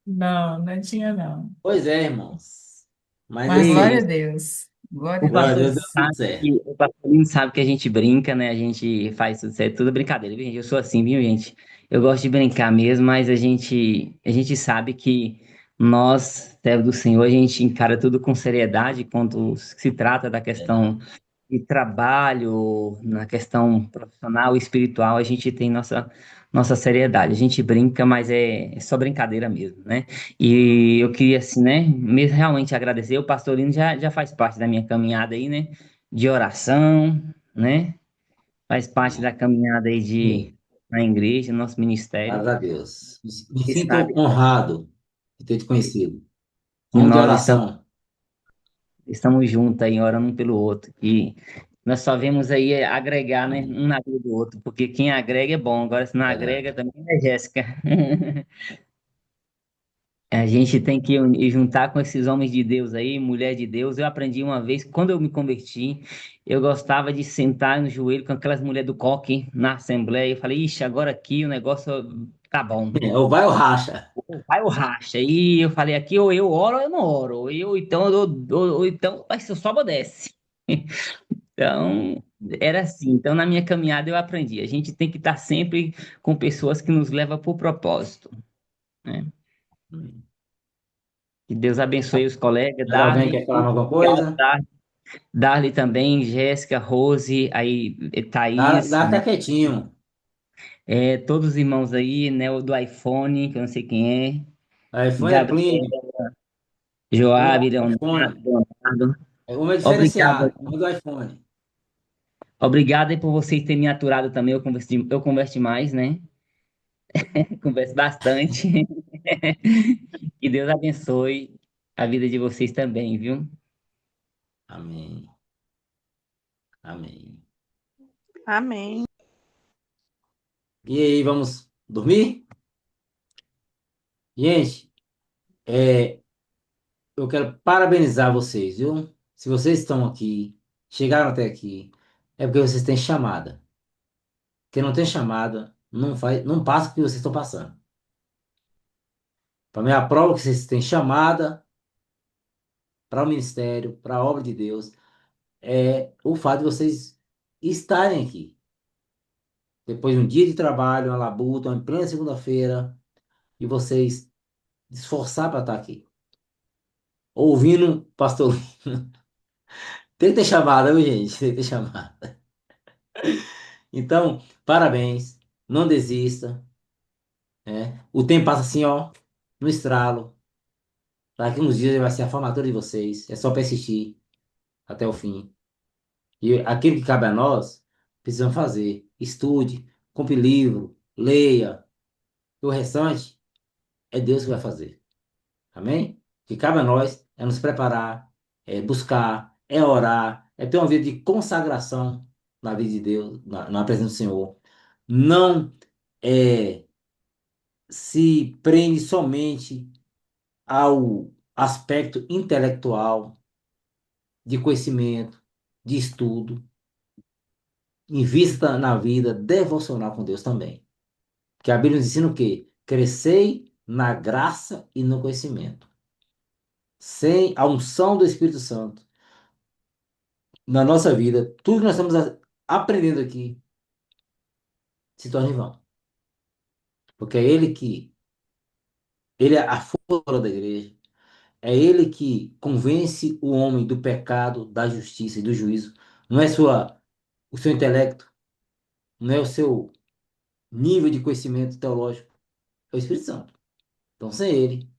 B: Não, não tinha não.
A: Pois é, irmãos. Mas é
B: Mas
A: isso
F: Ei,
B: glória a
A: aí.
B: Deus. Glória
F: o
B: a
A: Glória a
F: pastor
A: Deus,
B: Deus.
A: deu tudo
F: sabe
A: certo.
F: o pastor sabe que a gente brinca, né? A gente faz tudo certo, tudo brincadeira, viu, gente? Eu sou assim, viu, gente? Eu gosto de brincar mesmo, mas a gente sabe que nós, servos do Senhor, a gente encara tudo com seriedade quando se trata da questão
A: Verdade.
F: de trabalho, na questão profissional e espiritual, a gente tem nossa seriedade. A gente brinca, mas é só brincadeira mesmo, né? E eu queria, assim, né, mesmo realmente agradecer. O pastorino já faz parte da minha caminhada aí, né? De oração, né? Faz parte da caminhada aí
A: Amém.
F: na igreja, nosso ministério.
A: Graças a Deus. Me
F: E
A: sinto
F: sabe
A: honrado de ter te conhecido.
F: que
A: Homem de
F: nós
A: oração.
F: estamos juntos aí, orando um pelo outro. E nós só vemos aí agregar, né?
A: Amém.
F: Um na vida do outro, porque quem agrega é bom, agora se não agrega
A: Verdade.
F: também é Jéssica. A gente tem que juntar com esses homens de Deus aí, mulher de Deus. Eu aprendi uma vez, quando eu me converti, eu gostava de sentar no joelho com aquelas mulheres do coque na assembleia. Eu falei, ixi, agora aqui o negócio tá bom.
A: Ou vai ou racha.
F: Vai o racha. E eu falei, aqui ou eu oro ou eu não oro. Ou então vai ser só obedece. Então, era assim. Então, na minha caminhada eu aprendi. A gente tem que estar sempre com pessoas que nos levam para o propósito, né?
A: Amém.
F: Que Deus abençoe os colegas,
A: Mais alguém
F: Darley.
A: quer falar
F: Muito
A: alguma
F: obrigado,
A: coisa?
F: Darley. Darley também, Jéssica, Rose, aí, Thaís,
A: Dá tá quietinho.
F: todos os irmãos aí, né? O do iPhone, que eu não sei quem é.
A: O iPhone é
F: Gabriel,
A: Plínio.
F: Joab,
A: O
F: Leonardo,
A: iPhone.
F: Leonardo.
A: É uma
F: Obrigado.
A: diferenciada. O do iPhone.
F: Obrigado aí por vocês terem me aturado também. Eu converso demais, né? Converso bastante. Que Deus abençoe a vida de vocês também, viu?
A: Amém. Amém.
D: Amém.
A: E aí, vamos dormir? Gente, é, eu quero parabenizar vocês, viu? Se vocês estão aqui, chegaram até aqui, é porque vocês têm chamada. Quem não tem chamada, não passa o que vocês estão passando. Para mim, a prova que vocês têm chamada para o ministério, para a obra de Deus, é o fato de vocês estarem aqui. Depois de um dia de trabalho, uma labuta, uma plena segunda-feira, e vocês esforçar para estar aqui. Ouvindo pastor. Tem que ter chamada, viu, gente? Tem que ter chamada. Então, parabéns. Não desista, né? O tempo passa assim, ó, no estralo. Daqui uns dias vai ser a formatura de vocês. É só persistir até o fim. E aquilo que cabe a nós, precisamos fazer. Estude, compre livro, leia. E o restante é Deus que vai fazer. Amém? O que cabe a nós é nos preparar, é buscar, é orar, é ter uma vida de consagração na vida de Deus, na presença do Senhor. Não é, se prende somente ao aspecto intelectual, de conhecimento, de estudo. Invista na vida devocional com Deus também. Que a Bíblia nos ensina o quê? Crescei na graça e no conhecimento. Sem a unção do Espírito Santo na nossa vida, tudo que nós estamos aprendendo aqui se torna em vão. Porque ele é a força da igreja, é ele que convence o homem do pecado, da justiça e do juízo. Não é o seu intelecto, não é o seu nível de conhecimento teológico, é o Espírito Santo. Então, sem ele,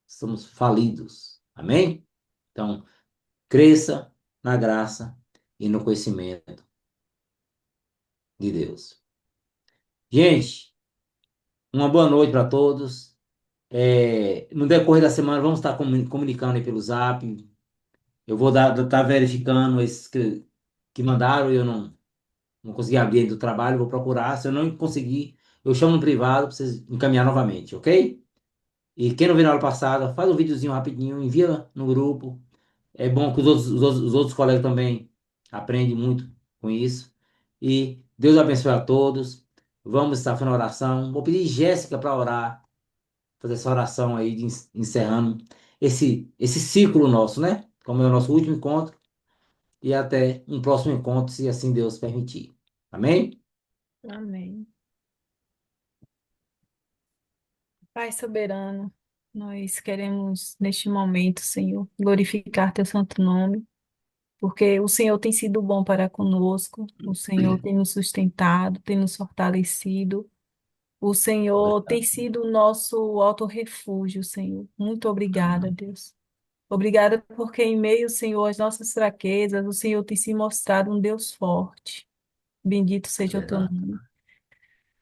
A: somos falidos. Amém? Então, cresça na graça e no conhecimento de Deus. Gente, uma boa noite para todos. No decorrer da semana, vamos estar comunicando aí pelo Zap. Eu vou estar verificando esses que mandaram e eu não consegui abrir ainda o trabalho. Vou procurar. Se eu não conseguir, eu chamo no privado para vocês encaminhar novamente, ok? E quem não viu na aula passada, faz um videozinho rapidinho, envia no grupo. É bom que os outros colegas também aprendem muito com isso. E Deus abençoe a todos. Vamos estar fazendo oração. Vou pedir Jéssica para orar, fazer essa oração aí, encerrando esse ciclo nosso, né? Como é o nosso último encontro. E até um próximo encontro, se assim Deus permitir. Amém?
E: Amém. Pai soberano, nós queremos neste momento, Senhor, glorificar teu santo nome, porque o Senhor tem sido bom para conosco, o Senhor tem nos sustentado, tem nos fortalecido, o Senhor tem
A: Obrigado.
E: sido o nosso alto refúgio, Senhor. Muito obrigada, Deus. Obrigada porque em meio, Senhor, às nossas fraquezas, o Senhor tem se mostrado um Deus forte. Bendito
A: É
E: seja o teu
A: verdade.
E: nome.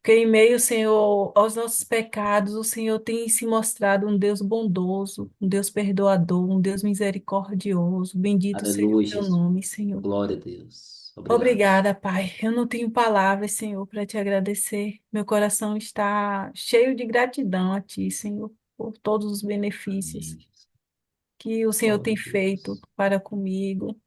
E: Porque em meio, Senhor, aos nossos pecados, o Senhor tem se mostrado um Deus bondoso, um Deus perdoador, um Deus misericordioso. Bendito seja o
A: Aleluia,
E: teu
A: Jesus.
E: nome, Senhor.
A: Glória a Deus. Obrigado.
E: Obrigada, Pai. Eu não tenho palavras, Senhor, para te agradecer. Meu coração está cheio de gratidão a Ti, Senhor, por todos os benefícios
A: Amém.
E: que o Senhor
A: Glória
E: tem
A: a
E: feito
A: Deus.
E: para comigo.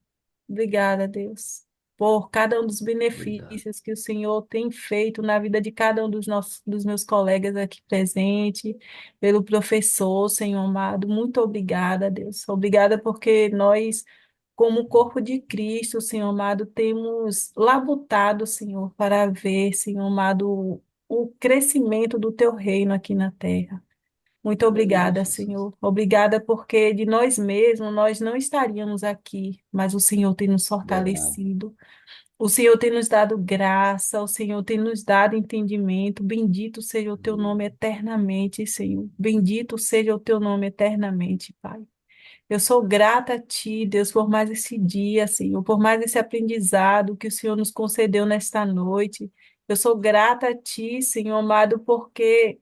E: Obrigada, Deus, por cada um dos
A: Obrigado.
E: benefícios que o Senhor tem feito na vida de cada um dos meus colegas aqui presente, pelo professor, Senhor amado. Muito obrigada, Deus. Obrigada porque nós, como corpo de Cristo, Senhor amado, temos labutado, Senhor, para ver, Senhor amado, o crescimento do teu reino aqui na terra. Muito
A: Aleluia,
E: obrigada,
A: Jesus.
E: Senhor. Obrigada porque de nós mesmos nós não estaríamos aqui, mas o Senhor tem nos
A: Verdade.
E: fortalecido. O Senhor tem nos dado graça, o Senhor tem nos dado entendimento. Bendito seja o teu nome eternamente, Senhor. Bendito seja o teu nome eternamente, Pai. Eu sou grata a Ti, Deus, por mais esse dia, Senhor, por mais esse aprendizado que o Senhor nos concedeu nesta noite. Eu sou grata a Ti, Senhor amado, porque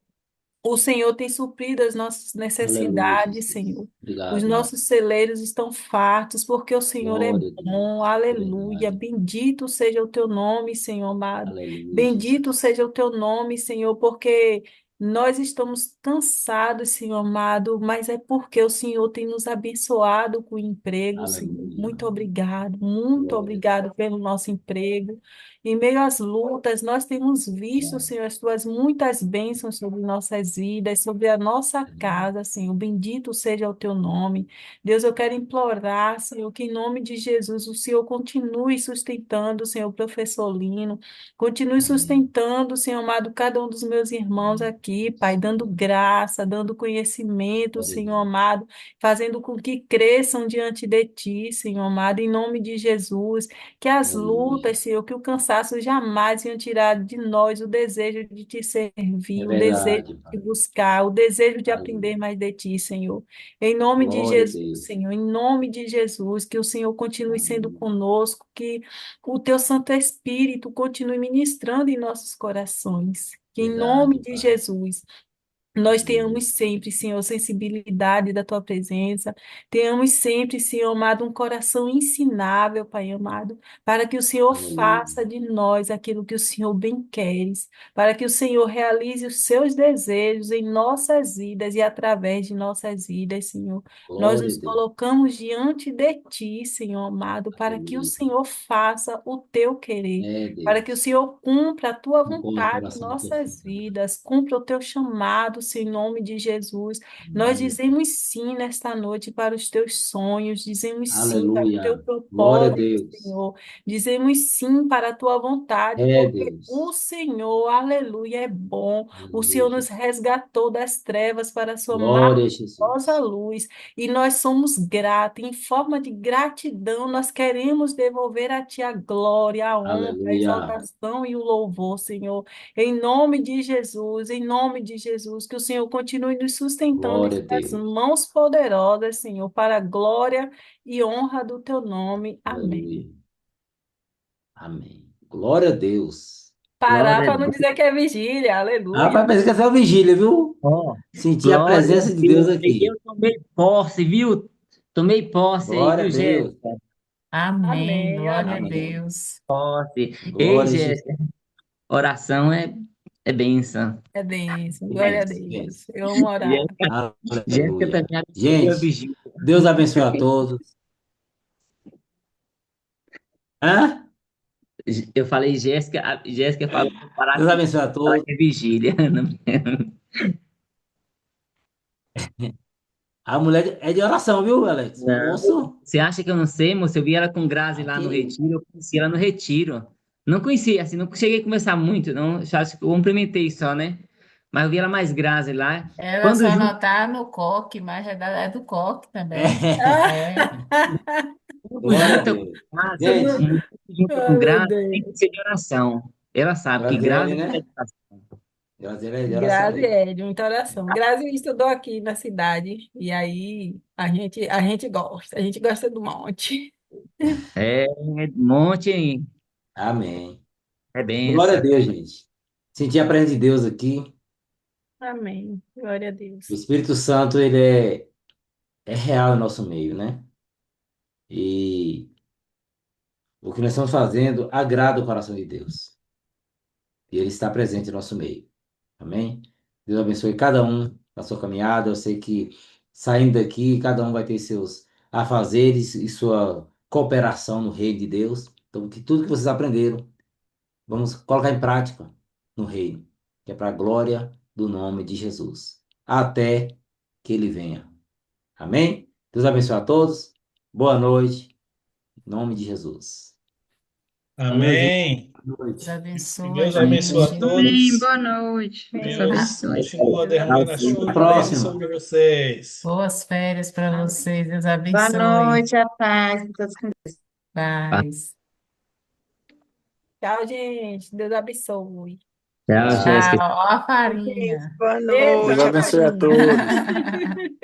E: o Senhor tem suprido as nossas
A: Aleluia,
E: necessidades,
A: Jesus.
E: Senhor. Os
A: Obrigado, irmão.
E: nossos celeiros estão fartos, porque o Senhor é
A: Glória a
E: bom.
A: Deus.
E: Aleluia.
A: Verdade.
E: Bendito seja o teu nome, Senhor amado.
A: Aleluia,
E: Bendito
A: Jesus.
E: seja o teu nome, Senhor, porque nós estamos cansados, Senhor amado, mas é porque o Senhor tem nos abençoado com o emprego, Senhor.
A: Aleluia.
E: Muito
A: Glória a
E: obrigado pelo nosso emprego. Em meio às lutas, nós temos visto,
A: Deus.
E: Senhor, as tuas muitas bênçãos sobre nossas vidas, sobre a nossa casa, Senhor. Bendito seja o teu nome. Deus, eu quero implorar, Senhor, que em nome de Jesus o Senhor continue sustentando, Senhor, o professor Lino, continue
A: Amém.
E: sustentando, Senhor amado, cada um dos meus irmãos
A: Amém.
E: aqui, Pai, dando graça, dando conhecimento,
A: Glória a
E: Senhor
A: Deus.
E: amado, fazendo com que cresçam diante de Ti, Senhor amado, em nome de Jesus. Que as
A: Aleluia.
E: lutas, Senhor, que o cansaço jamais venham tirar de nós o desejo de te
A: É
E: servir, o desejo
A: verdade,
E: de
A: Pai.
E: buscar, o desejo de
A: Aleluia.
E: aprender mais de ti, Senhor. Em nome de
A: Glória a
E: Jesus,
A: Deus.
E: Senhor, em nome de Jesus, que o Senhor continue sendo
A: Aleluia.
E: conosco, que o teu Santo Espírito continue ministrando em nossos corações. Que em nome
A: Verdade,
E: de
A: Pai.
E: Jesus nós
A: Aleluia.
E: tenhamos sempre, Senhor, sensibilidade da tua presença, tenhamos sempre, Senhor amado, um coração ensinável, Pai amado, para que o Senhor
A: Aleluia.
E: faça de nós aquilo que o Senhor bem queres, para que o Senhor realize os seus desejos em nossas vidas e através de nossas vidas, Senhor. Nós
A: Glória a
E: nos
A: Deus.
E: colocamos diante de Ti, Senhor amado, para que o
A: Aleluia.
E: Senhor faça o teu querer,
A: É
E: para que o
A: Deus.
E: Senhor cumpra a tua
A: Conforme o
E: vontade em
A: coração
E: nossas
A: perfeito.
E: vidas, cumpra o teu chamado, Senhor, em nome de Jesus. Nós
A: Amém.
E: dizemos sim nesta noite para os teus sonhos, dizemos sim para o teu
A: Aleluia. Glória a
E: propósito,
A: Deus.
E: Senhor. Dizemos sim para a tua vontade,
A: É
E: porque o
A: Deus.
E: Senhor, aleluia, é bom. O
A: Aleluia,
E: Senhor nos
A: Jesus.
E: resgatou das trevas para a sua
A: Glória a
E: maravilhosa
A: Jesus.
E: luz. E nós somos gratos, em forma de gratidão, nós queremos devolver a Ti a glória, a honra, a
A: Aleluia.
E: exaltação e o louvor, Senhor. Em nome de Jesus, que que o Senhor continue nos sustentando em
A: Glória a
E: suas
A: Deus.
E: mãos poderosas, Senhor, para a glória e honra do teu nome. Amém.
A: Aleluia. Amém. Glória a Deus.
E: Parar
F: Glória a
E: para não
F: Deus.
E: dizer que é vigília,
A: Rapaz,
E: aleluia.
A: pensei que essa é uma vigília, viu?
F: Ó,
A: Senti a
F: glória a
A: presença de Deus
F: Deus. Aí
A: aqui.
F: eu tomei posse, viu? Tomei posse aí,
A: Glória a
F: viu,
A: Deus.
F: Jéssica?
B: Amém.
E: Amém,
B: Glória a
E: amém.
A: Amém.
B: Deus.
F: Posse. Ei,
A: Glória a Jesus.
F: Jéssica, oração é bênção.
E: É bênção, glória a
A: Bênção,
E: Deus.
A: bênção.
E: Eu amo orar.
F: Jéssica
A: Aleluia.
F: também abençoou a
A: Gente,
F: vigília.
A: Deus abençoe a todos. Hã?
F: Eu falei Jéssica, a Jéssica falou para parar
A: Deus
F: de
A: abençoe a
F: falar
A: todos.
F: de vigília.
A: A mulher é de oração, viu, Alex?
F: Não.
A: Moço,
F: Você acha que eu não sei, moço? Eu vi ela com Grazi lá no
A: aqui.
F: retiro, eu conheci ela no retiro. Não conhecia, assim, não cheguei a conversar muito, não. Só acho que eu cumprimentei só, né? Mas eu vi ela mais Grazi lá.
B: Ela
F: Quando
B: só
F: junto,
B: não tá no coque, mas é do coque também.
A: É.
B: É.
F: quando
A: Glória a
F: junta com
A: Deus.
F: Grazi,
A: Gente,
F: junta com
E: Ai, meu
F: Grazi, tem que
E: Deus.
F: ser de oração. Ela sabe que
A: Graziele,
F: Grazi é
A: né?
F: de oração.
A: Graziele é de oração
E: Grazi
A: mesmo.
E: é de muita oração. Grazi estudou aqui na cidade e aí a gente gosta do monte.
F: É, um monte aí.
A: Amém.
F: É
A: Glória a
F: benção.
A: Deus, gente. Senti a presença de Deus aqui.
E: Amém. Glória a
A: O
E: Deus.
A: Espírito Santo, é real em nosso meio, né? E o que nós estamos fazendo agrada o coração de Deus. E Ele está presente em nosso meio. Amém? Deus abençoe cada um na sua caminhada. Eu sei que saindo daqui, cada um vai ter seus afazeres e sua cooperação no reino de Deus. Então, que tudo que vocês aprenderam, vamos colocar em prática no reino, que é para a glória do nome de Jesus. Até que Ele venha. Amém? Deus abençoe a todos. Boa noite. Em nome de Jesus.
F: Tamo junto.
H: Amém.
A: Boa
B: Deus
A: noite.
H: Que
B: abençoe,
H: Deus abençoe a
B: gente.
I: Amém.
H: todos.
I: Boa noite. Deus
E: Amém.
H: Deus
I: abençoe.
H: continua
E: Deus
H: derramando a
A: Até
H: chuva
A: a
H: de
E: abençoe.
H: bênção
A: próxima.
H: sobre vocês.
B: Boas férias para vocês. Deus
I: Boa
B: abençoe.
I: noite, a paz. Todos com
B: Paz.
E: Tchau, gente. Deus abençoe.
F: Tchau,
A: Tchau.
B: Tchau.
F: Jéssica.
B: Ó a
D: Gente,
B: farinha.
D: boa
E: Eita,
G: Deus
D: noite.
E: a
G: abençoe a
E: farinha.
G: todos.